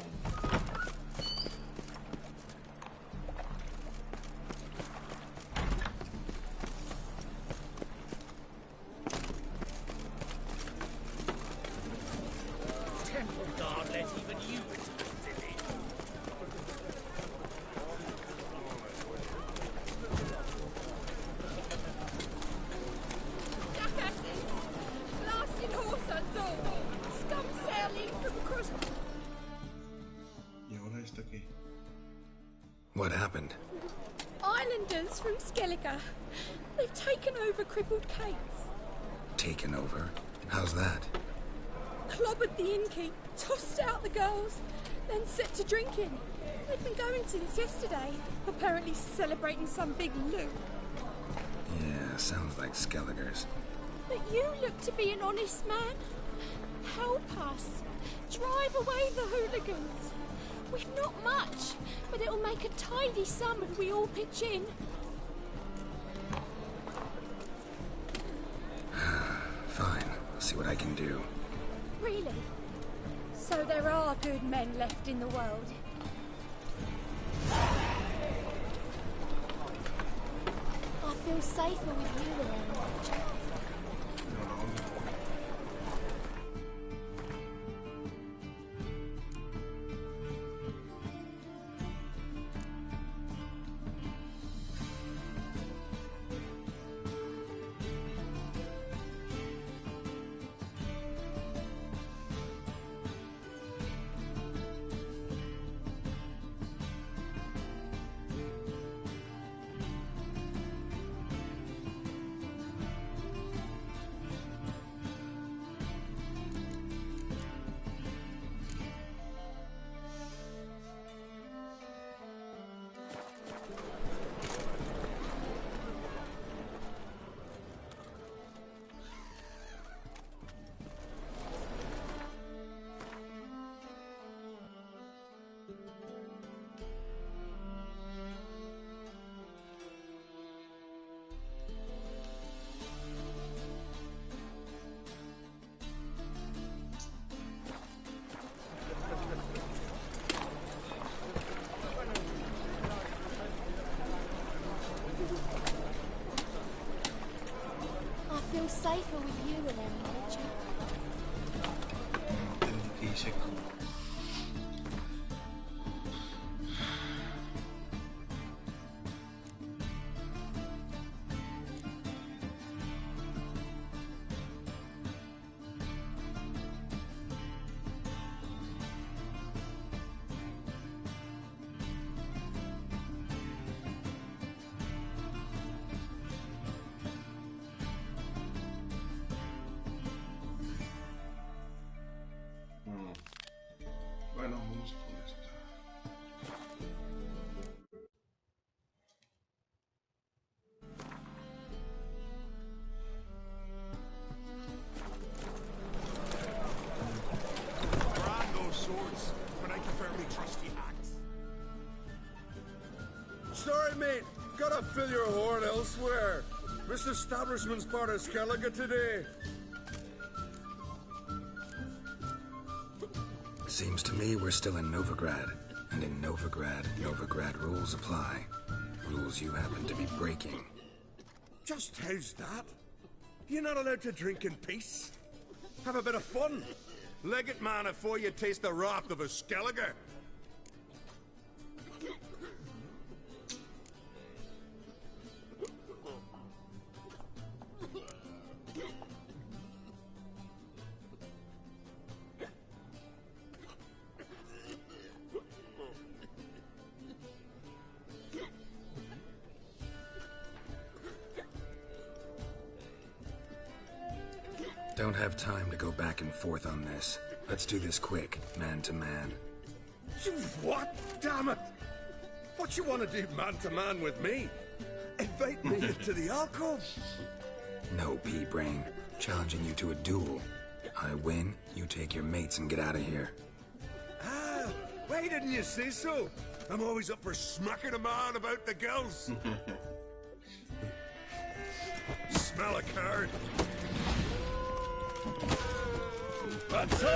Temple guard let even you into the city. Jackasses! Blasted horse and all! Scum sailing from across... Y ahora está qué? What happened? Islanders from Skellige. They've taken over crippled Kate's. Taken over? How's that? Clobbered the innkeep, tossed out the girls, then set to drinking. They've been going since yesterday, apparently celebrating some big loot. Yeah, sounds like Skelligers. But you look to be an honest man. Help us. Drive away the hooligans. We've not much, but it'll make a tidy sum if we all pitch in. Fine, I'll see what I can do. Really? So there are good men left in the world? I feel safer with you around. I feel safer with you around, Richard. Entendí que hice como... Sorry, mate. Gotta fill your horn elsewhere. This establishment's part of Skellige today. Seems to me we're still in Novigrad. And in Novigrad rules apply. Rules you happen to be breaking. Just how's that? You're not allowed to drink in peace? Have a bit of fun. Leg it, man, before you taste the wrath of a Skellige. Don't have time to go back and forth on this. Let's do this quick, man to man. You what? Damn it! What you want to do man to man with me? Invite me into the alcove? No, pea-brain. Challenging you to a duel. I win, you take your mates and get out of here. Ah, why didn't you say so? I'm always up for smacking a man about the gills. Smell a card. That's it!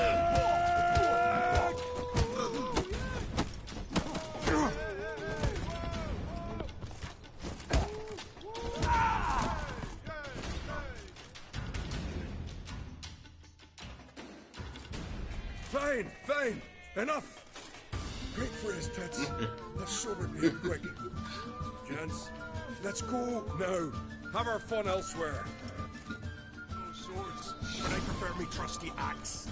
Fine, fine. Enough. Great for his tits. That sobered me up quick. Gents, let's go now. Have our fun elsewhere. No swords, but I prefer me trusty axe.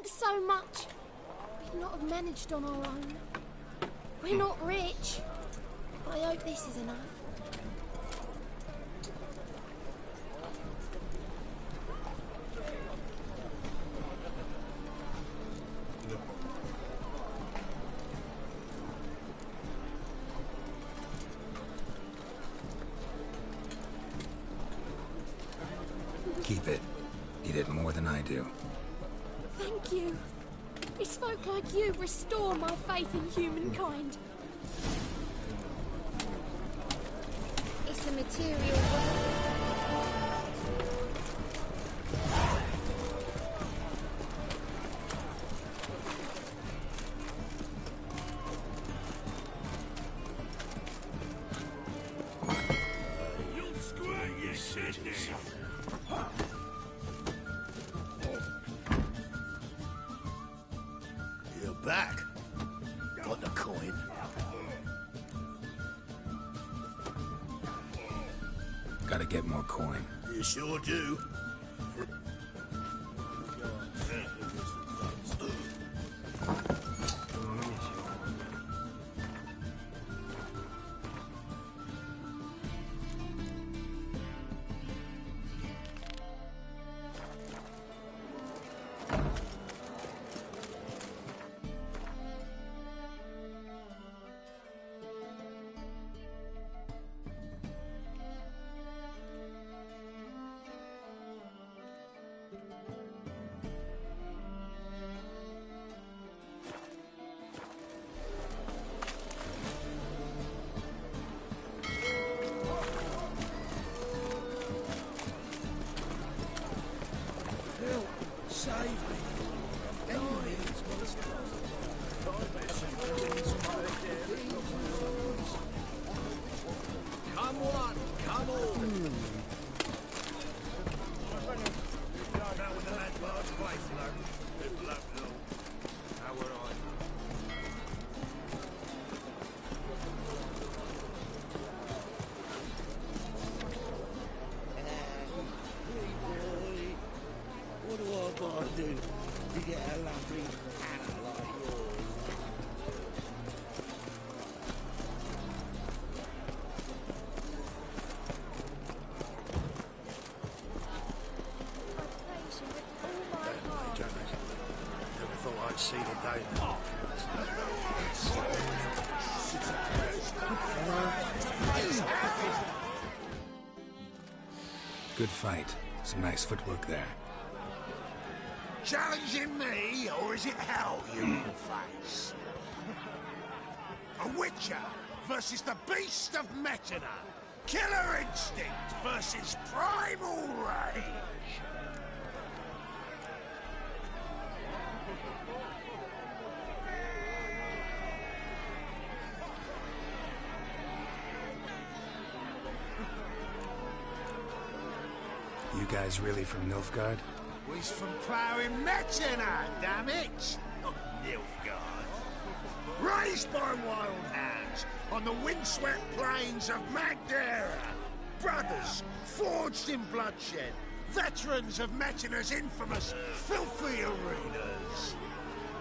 So much. We'd not have managed on our own. We're not rich, but I hope this is enough. Keep it. You did more than I do. Thank you. It's folk like you restore my faith in humankind. It's a material world. You'll squirt your shit. You're back. Got the coin. Gotta get more coin. You sure do. Come on, come on. Now with the lad large place, Good luck, Lou. How were I? What do I gotta do to get a lovely Hannah like yours? Never thought I'd see the day now. Good fight. Some nice footwork there. Challenging me, or is it hell you will face? A Witcher versus the Beast of Metina. Killer instinct versus primal rage. You guys really from Nilfgaard? We's from ploughing Metina, damn it! Not Nilfgaard. Raised by wild hands on the windswept plains of Magdera. Brothers forged in bloodshed. Veterans of Metina's infamous filthy arenas.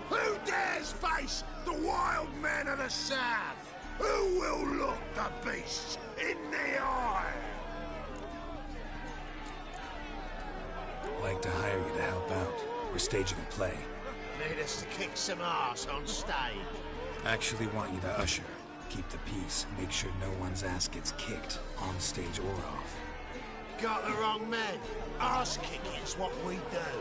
Who dares face the wild men of the south? Who will look the beasts in the eye? I'd like to hire you to help out. We're staging a play. Need us to kick some ass on stage. Actually want you to usher. Keep the peace. Make sure no one's ass gets kicked, on stage or off. Got the wrong men. Ass kicking's what we do.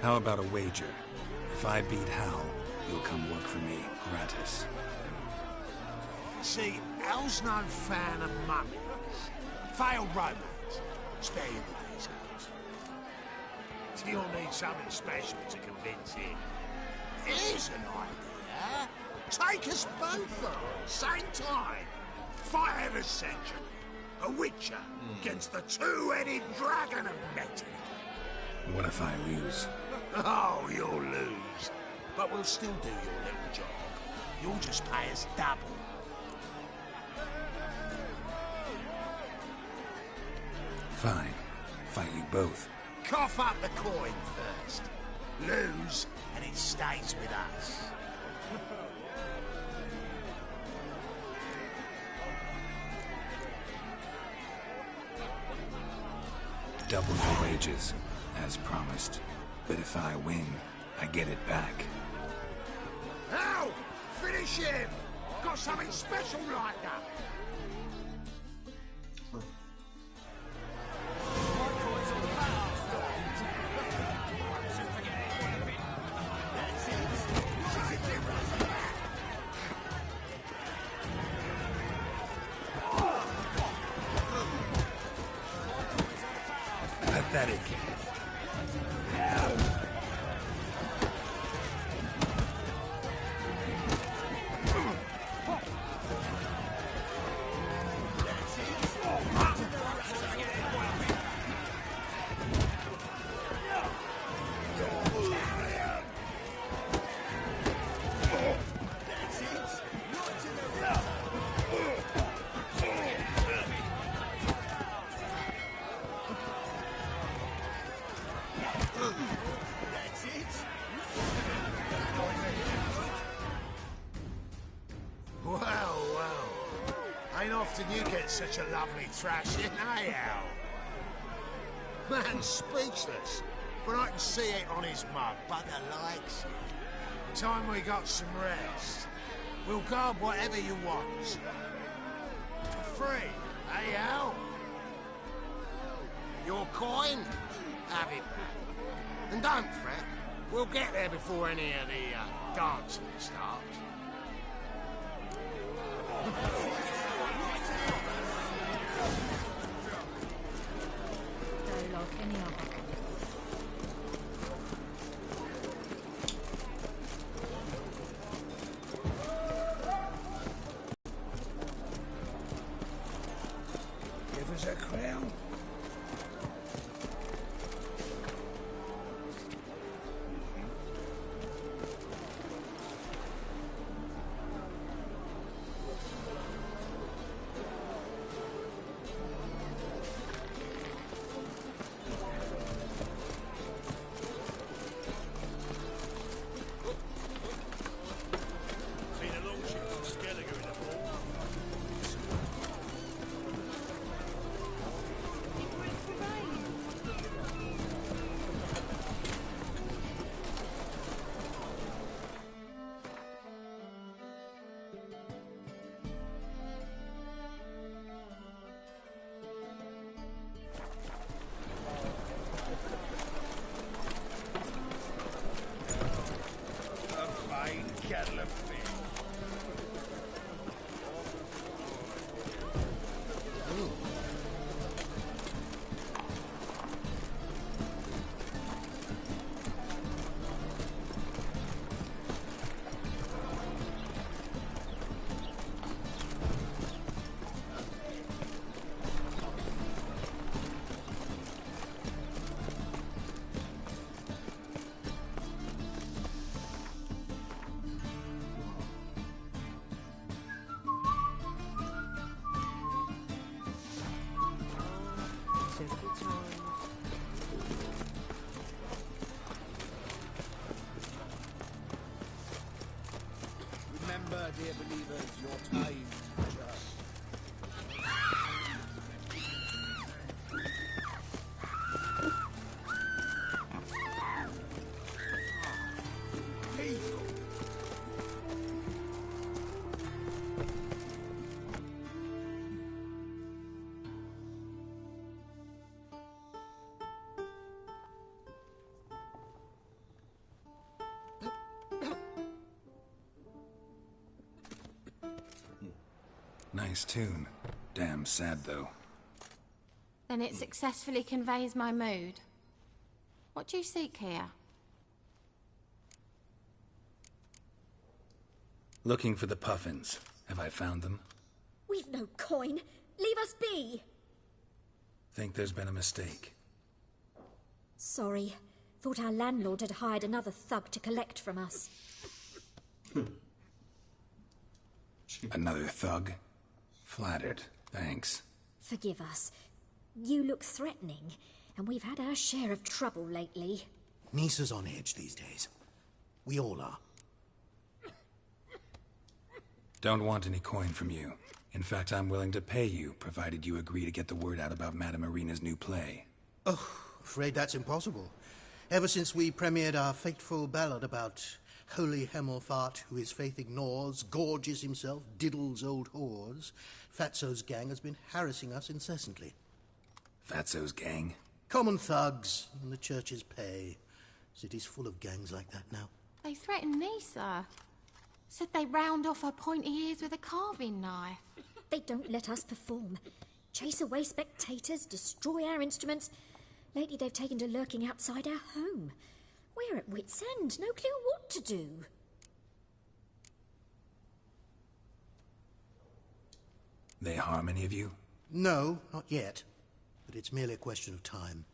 How about a wager? If I beat Hal, you'll come work for me, gratis. See, Hal's no fan of mummies. Failed romance. Spare you the details. You'll need something special to convince him. Here's an idea. Take us both on, same time. Fight of the century. A Witcher against the two-headed dragon of Metina. What if I lose? Oh, you'll lose. But we'll still do your little job. You'll just pay us double. Fine. Fight you both. Cough up the coin first. Lose, and it stays with us. Double your wages, as promised. But if I win, I get it back. Now, finish him! Got something special like that? Pathetic. Often you get such a lovely thrashing, eh, Al? Man's speechless, but I can see it on his mug. Bugger likes it. Time we got some rest. We'll guard whatever you want. For free, eh, Al? Your coin? Have it. And don't fret. We'll get there before any of the dancing starts. Give us a crown. Remember, dear believers, your time is just. Nice tune. Damn sad, though. Then it successfully conveys my mood. What do you seek here? Looking for the puffins. Have I found them? We've no coin. Leave us be. Think there's been a mistake. Sorry. Thought our landlord had hired another thug to collect from us. Another thug? Flattered. Thanks. Forgive us. You look threatening, and we've had our share of trouble lately. Nisa's on edge these days. We all are. Don't want any coin from you. In fact, I'm willing to pay you, provided you agree to get the word out about Madame Marina's new play. Oh, afraid that's impossible. Ever since we premiered our fateful ballad about holy Hemmelfart, who his faith ignores, gorges himself, diddles old whores, Fatso's gang has been harassing us incessantly. Fatso's gang? Common thugs in the church's pay. City's full of gangs like that now. They threatened Nisa. Said they round off her pointy ears with a carving knife. They don't let us perform. Chase away spectators, destroy our instruments. Lately they've taken to lurking outside our home. We're at wit's end, no clue what to do. They harm any of you? No, not yet. But it's merely a question of time.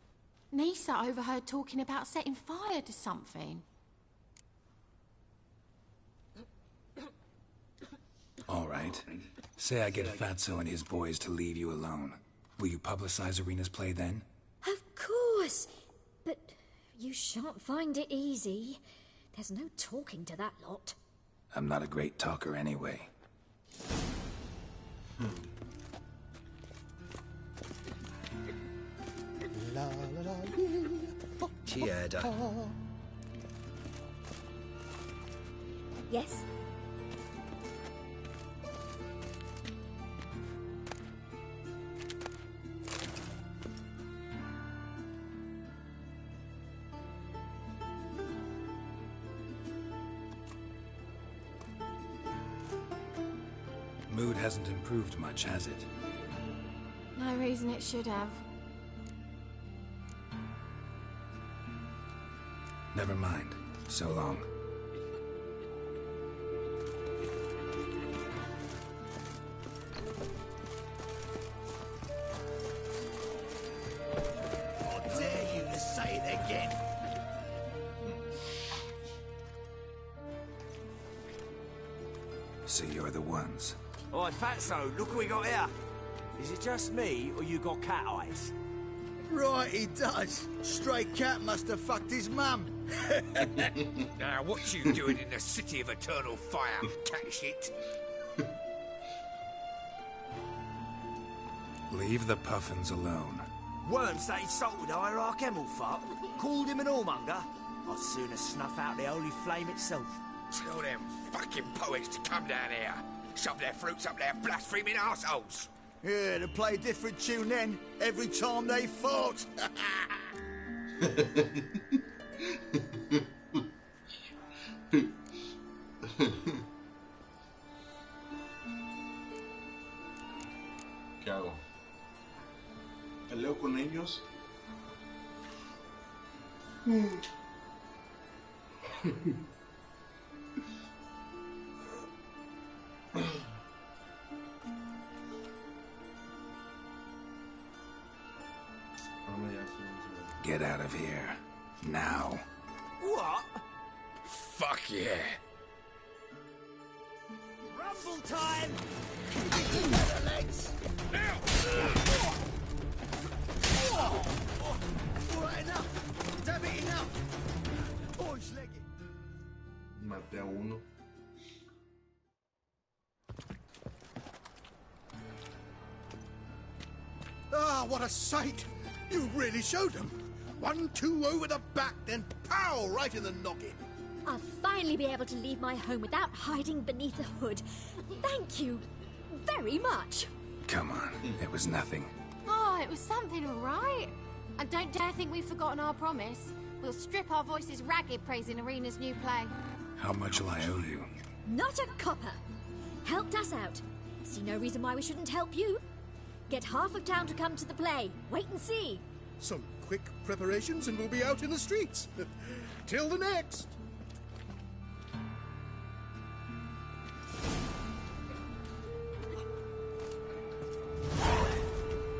Nisa overheard talking about setting fire to something. All right. Say I get Fatso and his boys to leave you alone. Will you publicize Arena's play then? Of course. But you shan't find it easy. There's no talking to that lot. I'm not a great talker anyway. La la la. Tiada. Yes? Mood hasn't improved much, has it? No reason it should have. Never mind. So long. I dare you to say it again. So you're the ones. Oi, Fatso, look what we got here. Is it just me, or you got cat eyes? Right, he does. Stray cat must have fucked his mum. Now, what you doing in the city of eternal fire, cat shit? Leave the puffins alone. Worms that insulted Hierarch Hemmelfart, called him an whoremonger. I'd sooner snuff out the holy flame itself. Tell them fucking poets to come down here. Shove their fruits up their blaspheming arseholes. Yeah, to play a different tune then, every time they fought. ¿Qué hago? ¿Peleo con ellos? Get out of here. Now. What? Fuck yeah. Rumble time! Legs. Now! All right, enough. Damn it, enough. Boys, leg it. Maté a uno. Ah, what a sight! You really showed them. 1-2 over the back, then pow, right in the noggin. I'll finally be able to leave my home without hiding beneath a hood. Thank you very much. Come on, it was nothing. Oh, it was something, all right. And don't dare think we've forgotten our promise. We'll strip our voices ragged praising Arena's new play. How much will I owe you? Not a copper. Helped us out. See no reason why we shouldn't help you. Get half of town to come to the play. Wait and see. Some quick preparations and we'll be out in the streets. Till the next.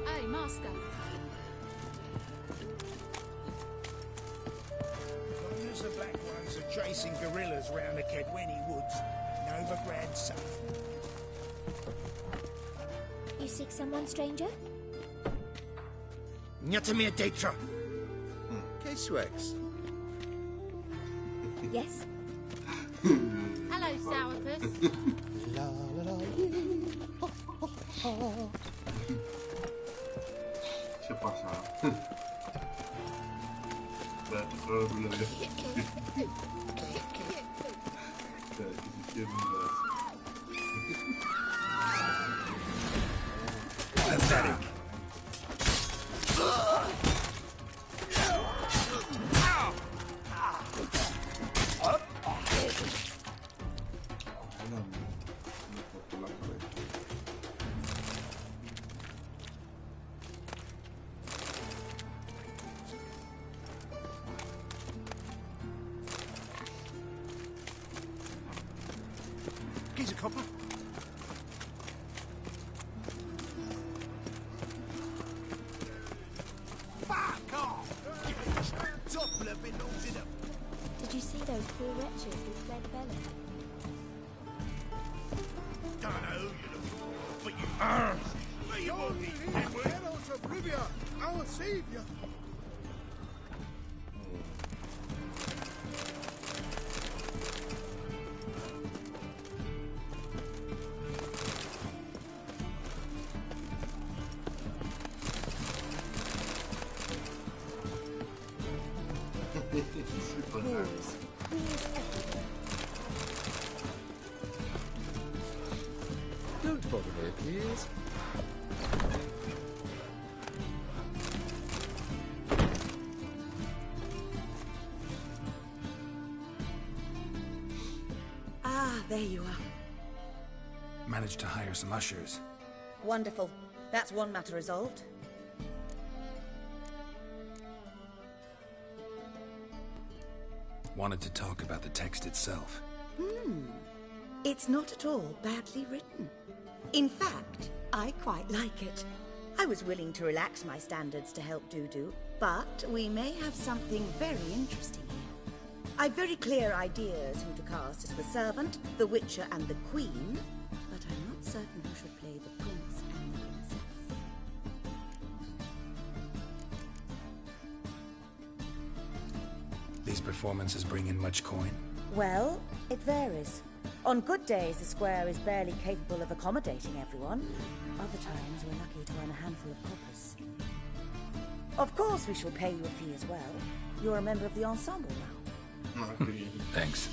Hey, Master. As long as the black ones are chasing gorillas round the Kedweni woods, Novigrad safe. You seek someone, stranger? Nyatamir Datra. K-Swex. Yes? Hello, Sourpuss. La la la. ¿Qué pasa? Espérate, creo que lo veo. Pathetic. Geezer copper. Fuck off! Doppler belongs in a... Did you see those poor wretches who fled Bella? Don't know who you're looking for, but you... But you won't need him, will you? Herald of Rivia, our savior. Rules. Rules everywhere. Don't bother me, please. Ah, there you are. Managed to hire some ushers. Wonderful. That's one matter resolved. Wanted to talk about the text itself. It's not at all badly written. In fact, I quite like it. I was willing to relax my standards to help Dudu, but we may have something very interesting here. I've very clear ideas who to cast as the servant, the witcher, and the queen, but I'm not certain who should play the prince and the princess. These performances bring in much coin? Well, it varies. On good days, the square is barely capable of accommodating everyone. Other times, we're lucky to earn a handful of coppers. Of course, we shall pay you a fee as well. You're a member of the ensemble now. Thanks.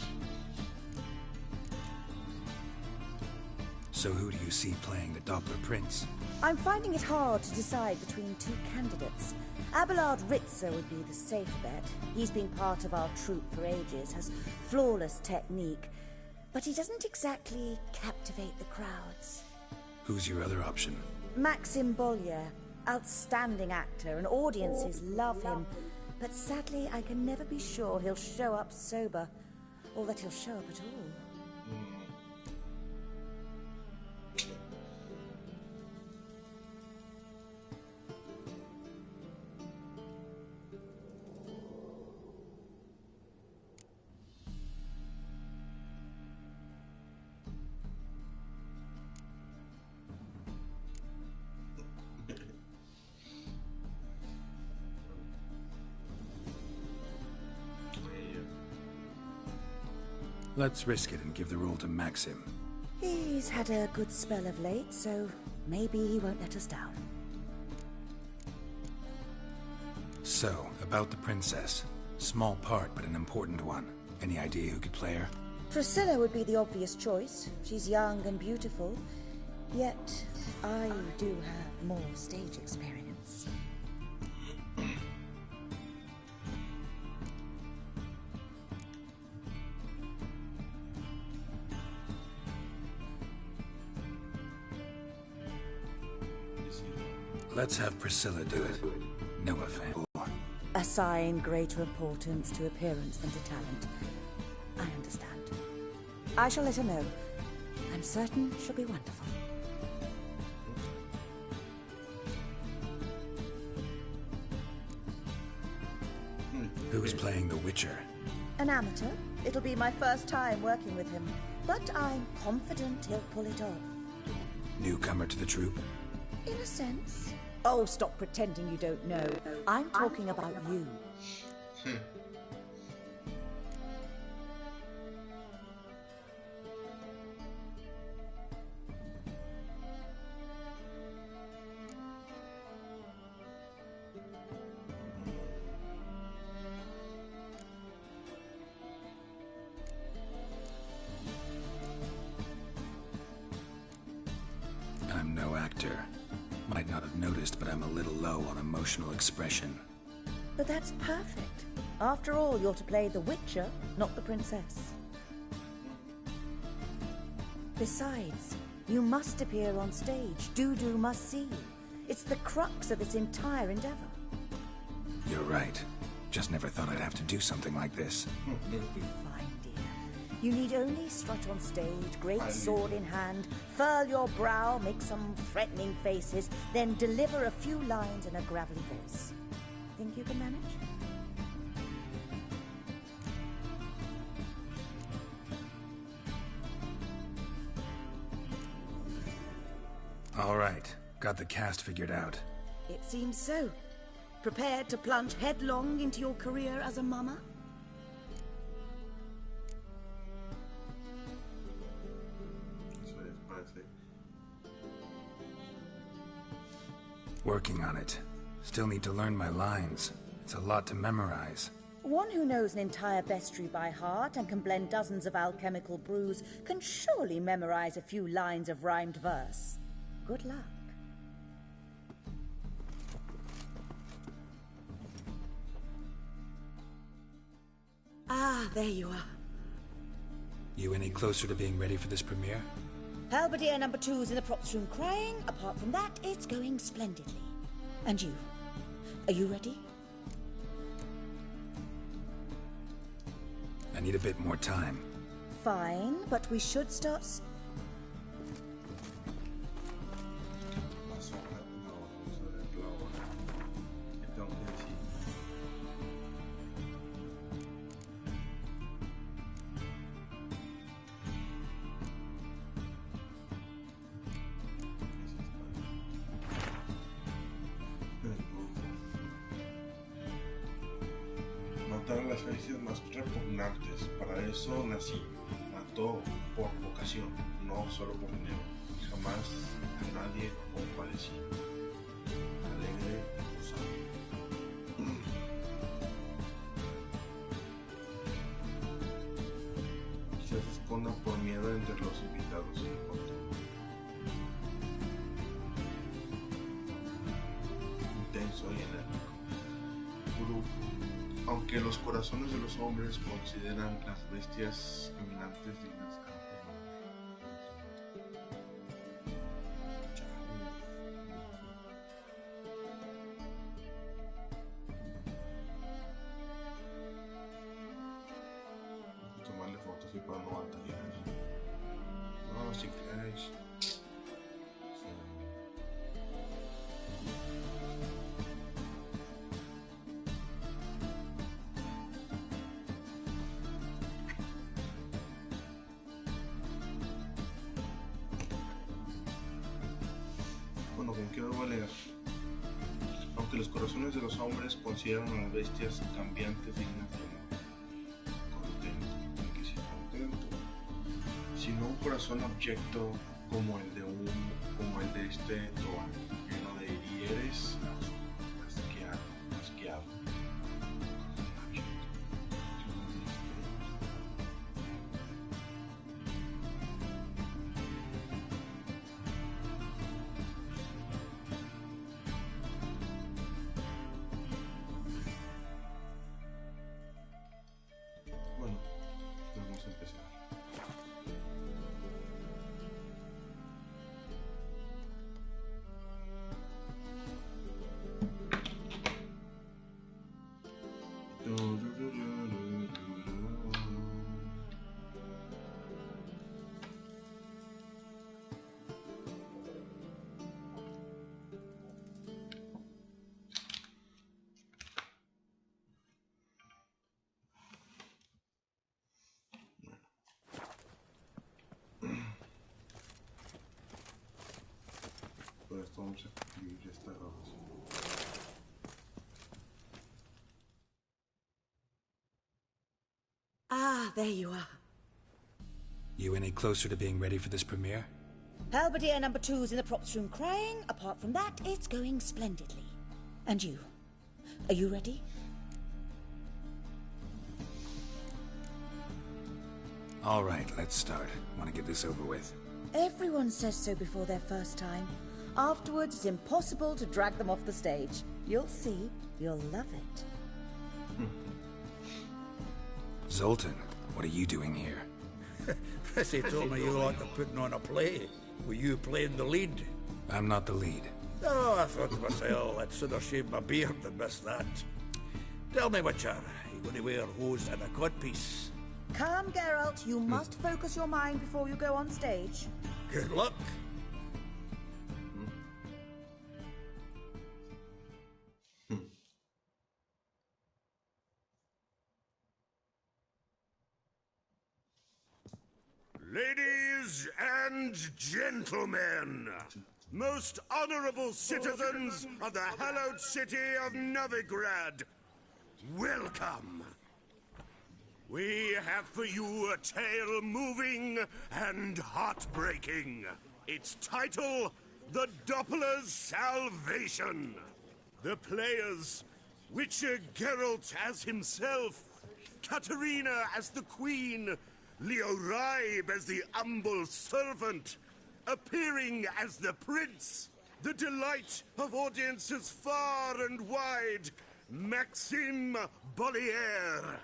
So who do you see playing the Doppler Prince? I'm finding it hard to decide between two candidates. Abelard Ritzer would be the safe bet. He's been part of our troupe for ages, has flawless technique, but he doesn't exactly captivate the crowds. Who's your other option? Maxim Bollier, outstanding actor, and audiences love him. But sadly, I can never be sure he'll show up sober, or that he'll show up at all. Let's risk it and give the role to Maxim. He's had a good spell of late, so maybe he won't let us down. So, about the princess. Small part, but an important one. Any idea who could play her? Priscilla would be the obvious choice. She's young and beautiful, yet I do have more stage experience. Let's have Priscilla do it. No offense. Assign greater importance to appearance than to talent. I understand. I shall let her know. I'm certain she'll be wonderful. Who's playing the Witcher? An amateur. It'll be my first time working with him, but I'm confident he'll pull it off. Newcomer to the troupe? In a sense. Oh, stop pretending you don't know. I'm talking about you. I'm no actor. Might not have noticed, but I'm a little low on emotional expression. But that's perfect. After all, you're to play the Witcher, not the princess. Besides, you must appear on stage. Dudu must see you. It's the crux of this entire endeavor. You're right. Just never thought I'd have to do something like this. Fine, dear. You need only strut on stage, great sword in hand, furl your brow, make some threatening faces, then deliver a few lines in a gravelly voice. Think you can manage? All right. Got the cast figured out. It seems so. Prepared to plunge headlong into your career as a mama? Working on it. Still need to learn my lines. It's a lot to memorize. One who knows an entire bestiary by heart and can blend dozens of alchemical brews can surely memorize a few lines of rhymed verse. Good luck. Ah, there you are. You any closer to being ready for this premiere? Halberdier number 2's in the props room crying. Apart from that, it's going splendidly. And you? Are you ready? I need a bit more time. Fine, but we should start... Matar a las bestias más repugnantes. Para eso nací. Mató por vocación, no solo por dinero. Jamás a nadie compadecí. Alegre y gozado. Quizás se esconda por miedo entre los invitados. Intenso y enérgico. Aunque los corazones de los hombres consideran las bestias caminantes dignas de tomarle fotos y para no batallar. No, si crees. Bueno, como quiero voy a leer. Aunque los corazones de los hombres consideran a las bestias cambiantes dignas de amor. Contento, ¿en qué se contento? Sino un corazón abyecto como el de este Toan, lleno de hieres, asqueado. Bueno, vamos a empezar. Por esto vamos a escribir esta grabación. Ah, there you are. You any closer to being ready for this premiere? Halberdier number 2's in the props room crying. Apart from that, it's going splendidly. And you? Are you ready? All right, let's start. Want to get this over with. Everyone says so before their first time. Afterwards, it's impossible to drag them off the stage. You'll see. You'll love it. Zoltan, what are you doing here? They told me you like to putting on a play. Were you playing the lead? I'm not the lead. Oh, I thought to myself, I'd sooner shave my beard than miss that. Tell me, Witcher, you going to wear hose and a codpiece? Come, Geralt. You must focus your mind before you go on stage. Good luck. Ladies and gentlemen, most honorable citizens of the hallowed city of Novigrad, welcome. We have for you a tale moving and heartbreaking. Its title, The Doppler's Salvation. The players, Witcher Geralt as himself, Katarina as the Queen, Leo Raib as the humble servant, appearing as the Prince, the delight of audiences far and wide, Maxime Bollier.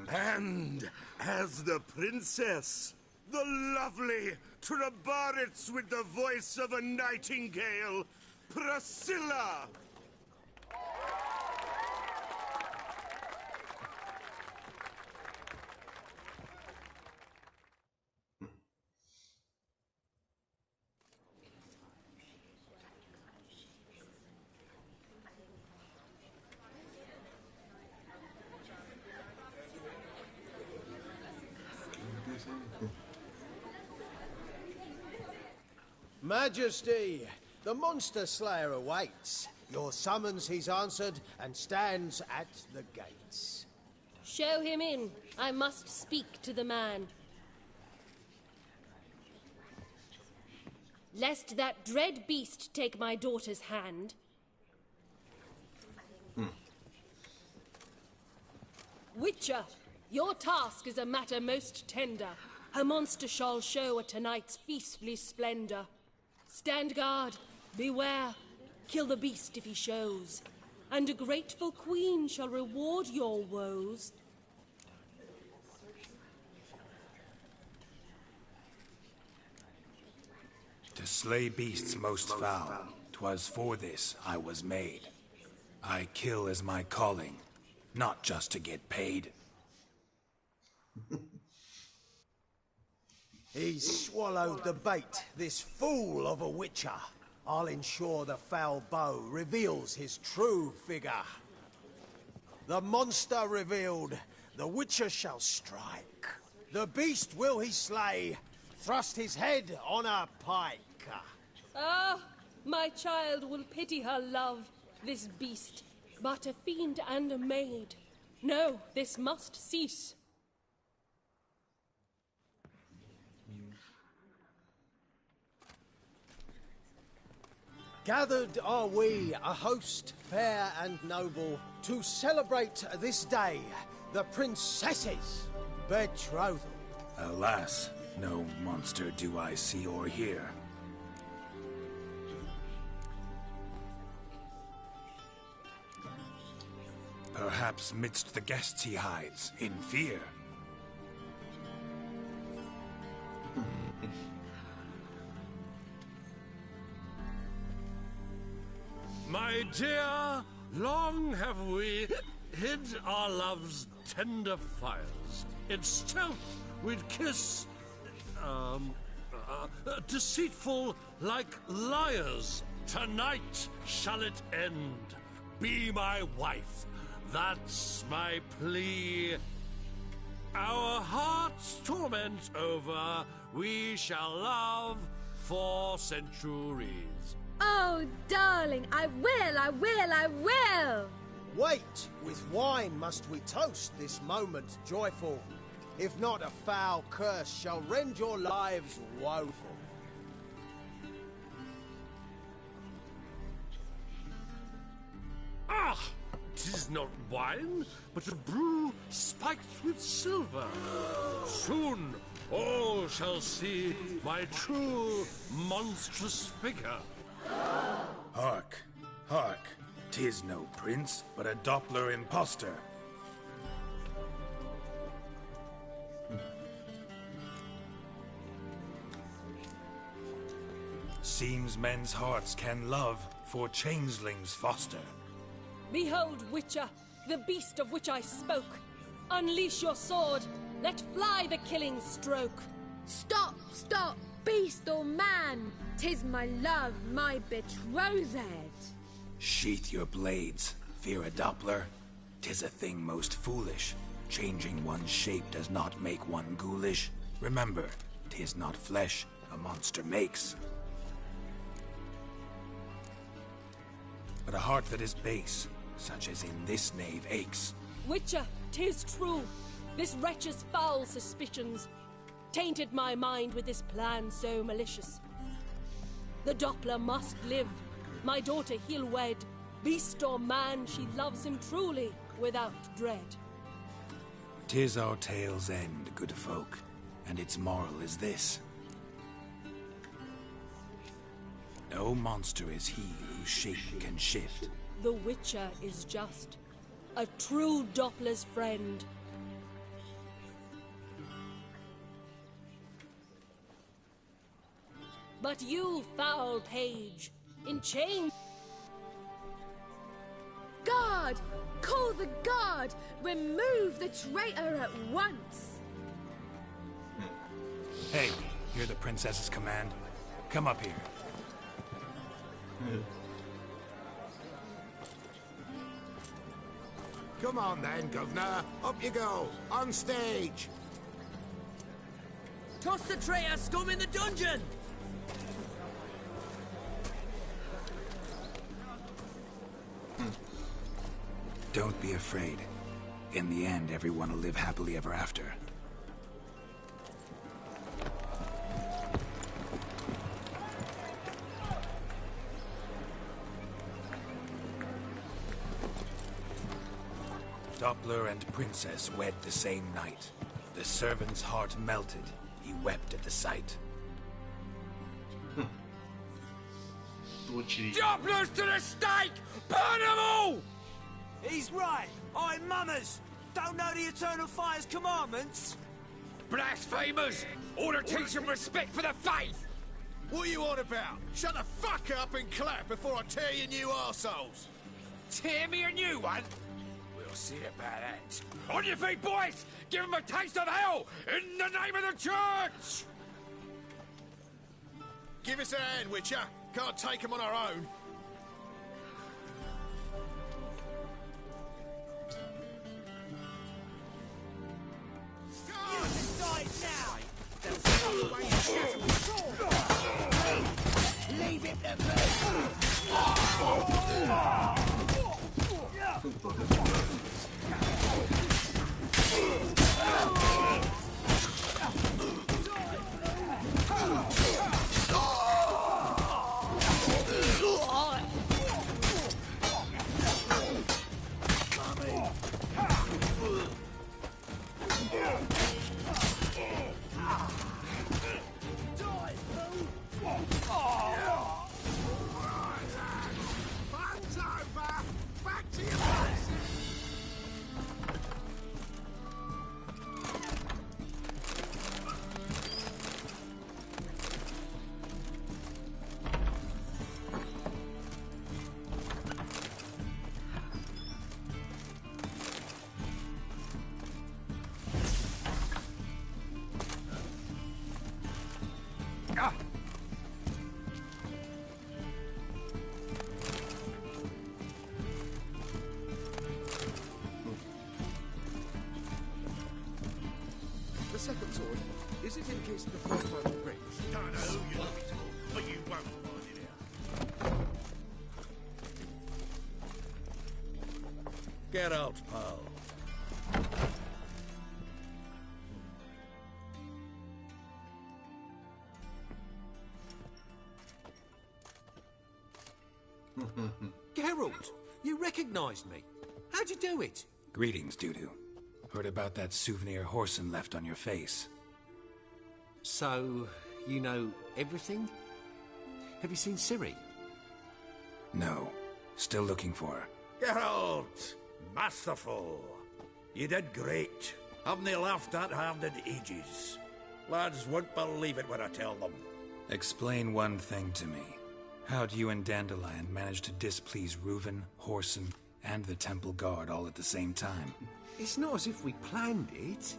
And as the Princess, the lovely Trabaritz with the voice of a nightingale, Priscilla. Majesty, the monster slayer awaits. Your summons he's answered and stands at the gates. Show him in. I must speak to the man. Lest that dread beast take my daughter's hand. Witcher, your task is a matter most tender. A monster shall show at tonight's feastly splendor. Stand guard, beware, kill the beast if he shows, and a grateful queen shall reward your woes. To slay beasts most foul, 'twas for this I was made. I kill as my calling, not just to get paid. He's swallowed the bait, this fool of a witcher. I'll ensure the foul bow reveals his true figure. The monster revealed, the witcher shall strike. The beast will he slay, thrust his head on a pike. Ah, my child will pity her love, this beast, but a fiend and a maid. No, this must cease. Gathered are we, a host fair and noble, to celebrate this day, the princess's betrothal. Alas, no monster do I see or hear. Perhaps midst the guests he hides, in fear. My dear, long have we hid our love's tender fires. In stealth we'd kiss, deceitful like liars. Tonight shall it end. Be my wife, that's my plea. Our hearts' torment over, we shall love for centuries. Oh, darling, I will, I will, I will! Wait, with wine must we toast this moment joyful. If not, a foul curse shall rend your lives woeful. Ah! 'Tis not wine, but a brew spiked with silver. Soon all shall see my true monstrous figure. Hark, hark. 'Tis no prince, but a Doppler impostor. Seems men's hearts can love, for changelings foster. Behold, Witcher, the beast of which I spoke. Unleash your sword. Let fly the killing stroke. Stop, stop, beast or man. 'Tis my love, my betrothed. Sheath your blades, fear a Doppler. 'Tis a thing most foolish. Changing one's shape does not make one ghoulish. Remember, 'tis not flesh a monster makes, but a heart that is base, such as in this knave aches. Witcher, 'tis true. This wretch's foul suspicions tainted my mind with this plan so malicious. The Doppler must live. My daughter he'll wed. Beast or man, she loves him truly, without dread. 'Tis our tale's end, good folk, and its moral is this. No monster is he whose shape can shift. The Witcher is just a true Doppler's friend. But you, foul page, in chains. Guard! Call the guard! Remove the traitor at once! Hey, you're the princess's command. Come up here. Come on then, Governor. Up you go. On stage. Toss the traitor scum in the dungeon! Don't be afraid. In the end, everyone will live happily ever after. Doppler and princess wed the same night. The servant's heart melted. He wept at the sight. Dopplers to the stake! Burn them all! He's right. I'm mummers. Don't know the Eternal Fire's commandments? Blasphemers! Ought to teach them respect for the faith! What are you on about? Shut the fuck up and clap before I tear you new arseholes. Tear me a new one? We'll see about that. On your feet, boys! Give them a taste of hell in the name of the church! Give us a hand, Witcher. Can't take them on our own. Leave it to The second sword, is it in case the first one breaks? Don't know who you're looking for, but you won't find it out. Get out, pal. Geralt, you recognized me. How'd you do it? Greetings, Dudu. Heard about that souvenir Whoreson left on your face. So, you know everything? Have you seen Ciri? No. Still looking for her. Geralt! Masterful! You did great. Haven't they laughed that hard in ages? Lads won't believe it when I tell them. Explain one thing to me. How'd you and Dandelion manage to displease Reuven, Whoreson, and the Temple Guard all at the same time? It's not as if we planned it.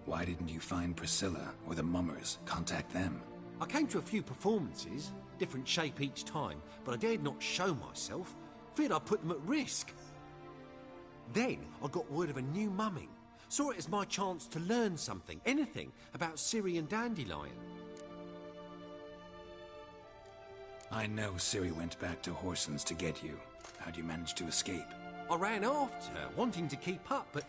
Why didn't you find Priscilla or the Mummers? Contact them. I came to a few performances, different shape each time, but I dared not show myself. Feared I'd put them at risk. Then I got word of a new mumming. Saw it as my chance to learn something, anything, about Ciri and Dandelion. I know Ciri went back to Whoreson's to get you. How'd you manage to escape? I ran after her, wanting to keep up, but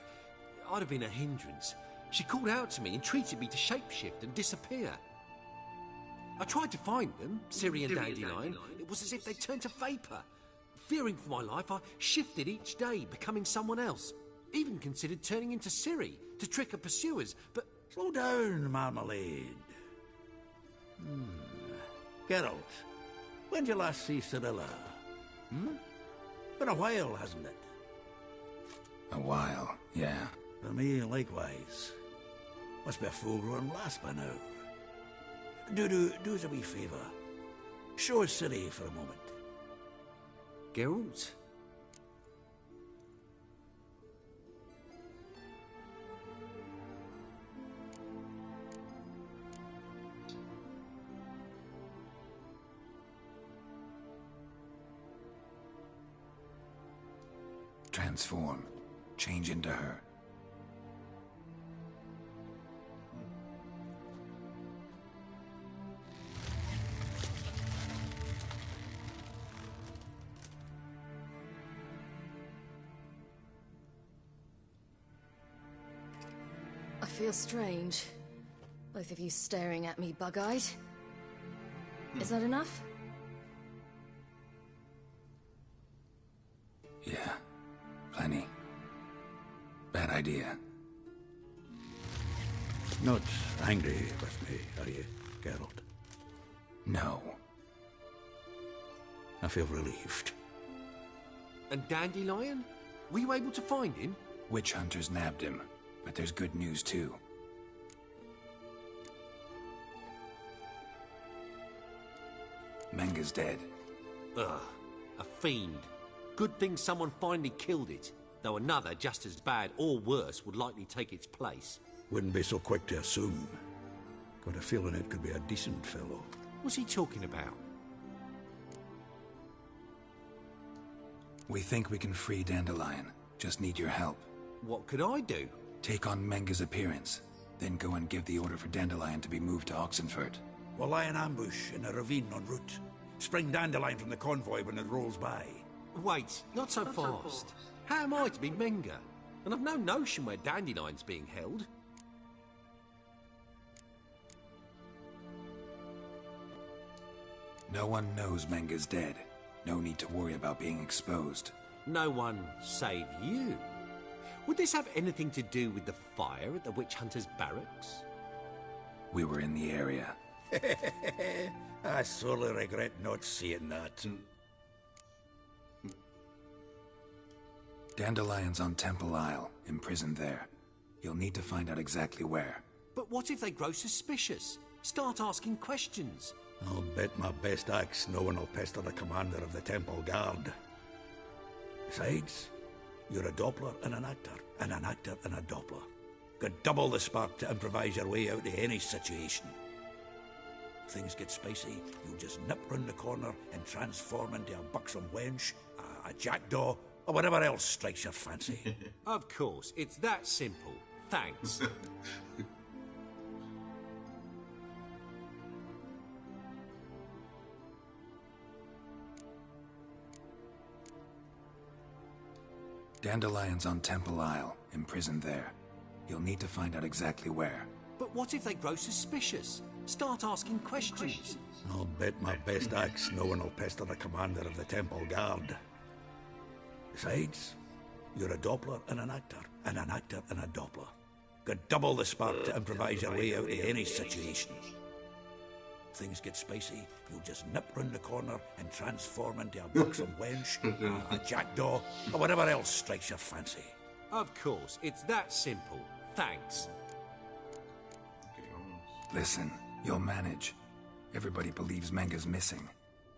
I'd have been a hindrance. She called out to me, entreated me to shapeshift and disappear. I tried to find them, Ciri and Dandelion. It was as if they turned to vapour. Fearing for my life, I shifted each day, becoming someone else. Even considered turning into Ciri to trick her pursuers, but... Slow down, Marmalade. Geralt, when did you last see Cirilla? Been a while, hasn't it? A while, yeah. For me, likewise. Must be a full-grown lass by now. Do us a wee favour. Show us Ciri for a moment. Geralt? Transform. Change into her. I feel strange. Both of you staring at me bug-eyed. Is that enough? Yeah. Plenty. Bad idea. Not angry with me, are you, Geralt? No. I feel relieved. And Dandelion? Were you able to find him? Witch hunters nabbed him, but there's good news too. Menga's dead. Ugh, a fiend. Good thing someone finally killed it, though another just as bad or worse would likely take its place. Wouldn't be so quick to assume. Got a feeling it could be a decent fellow. What's he talking about? We think we can free Dandelion. Just need your help. What could I do? Take on Menga's appearance, then go and give the order for Dandelion to be moved to Oxenfurt. We'll lie in ambush in a ravine en route. Spring Dandelion from the convoy when it rolls by. Wait, not so fast. How am I to be Menga? And I've no notion where Dandelion's being held. No one knows Menga's dead. No need to worry about being exposed. No one save you. Would this have anything to do with the fire at the witch hunters' barracks? We were in the area. I sorely regret not seeing that. Dandelion's on Temple Isle, imprisoned there. You'll need to find out exactly where. But what if they grow suspicious? Start asking questions? I'll bet my best axe no one will pester the commander of the Temple Guard. Besides, you're a Doppler and an actor and a Doppler. Got double the spark to improvise your way out of any situation. If things get spicy, you'll just nip round the corner and transform into a buxom wench, a jackdaw, or whatever else strikes your fancy. Of course, it's that simple. Thanks. Dandelion's on Temple Isle, imprisoned there. You'll need to find out exactly where. But what if they grow suspicious? Start asking questions? I'll bet my best axe no one will pester the commander of the Temple Guard. Besides, you're a Doppler and an actor and a Doppler. Got double the spark to improvise your way out of any situation. Things get spicy, you'll just nip round the corner and transform into a buxom wench, a jackdaw, or whatever else strikes your fancy. Of course, it's that simple. Thanks. Listen, you'll manage. Everybody believes Menga's missing.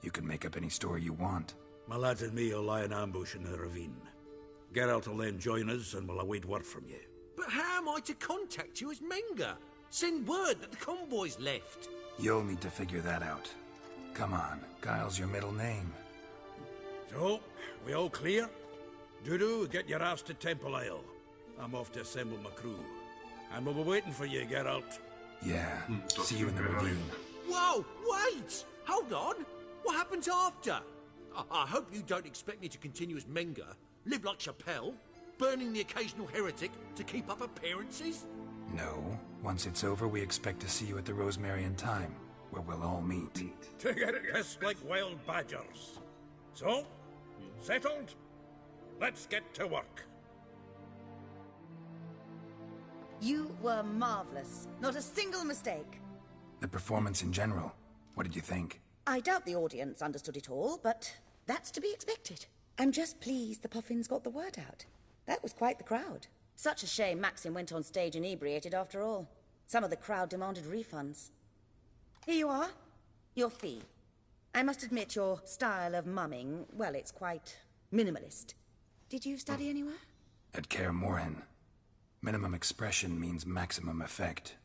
You can make up any story you want. My lads and me will lie in ambush in the ravine. Geralt will then join us and we'll await word from you. But how am I to contact you as Menga? Send word that the convoy's left. You'll need to figure that out. Come on, Guile's your middle name. So, we all clear? Dudu, get your ass to Temple Isle. I'm off to assemble my crew. And we'll be waiting for you, Geralt. Yeah, see you in the ravine. Whoa, wait! Hold on! What happens after? I hope you don't expect me to continue as Menga, live like Chappelle, burning the occasional heretic to keep up appearances? No. Once it's over, we expect to see you at the Rosemary in Time, where we'll all meet. Together, yes, like wild badgers. So, settled? Let's get to work. You were marvelous. Not a single mistake. The performance in general, what did you think? I doubt the audience understood it all, but that's to be expected. I'm just pleased the Puffins got the word out. That was quite the crowd. Such a shame Maxim went on stage inebriated after all. Some of the crowd demanded refunds. Here you are, your fee. I must admit your style of mumming, well, it's quite minimalist. Did you study anywhere? At Kaer Morhen. Minimum expression means maximum effect.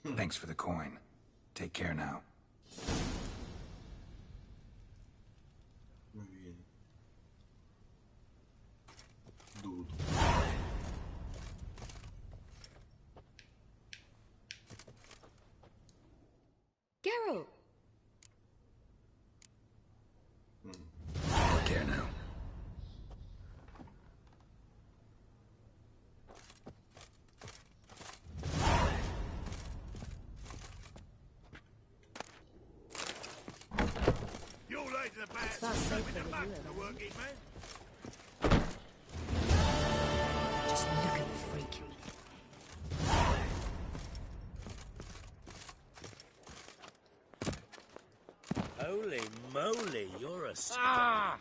Thanks for the coin. Take care now. Muy bien. Dude. Geralt! Take care now. You laid the bats far safer with the than muck you to ever work it, man. Just look at the freak. Holy moly, you're a strong one.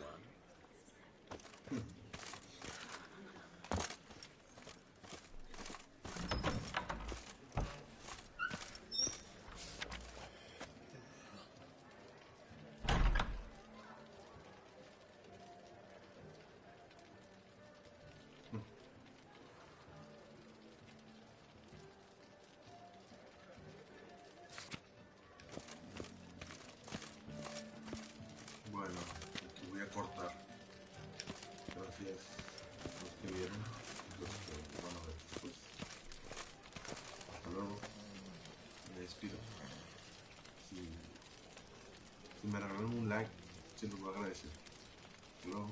Bueno, aquí voy a cortar. Gracias a los que vieron, los que van a ver después. Hasta luego. Me despido. Si me regalan un like, se los voy a agradecer. Hasta luego.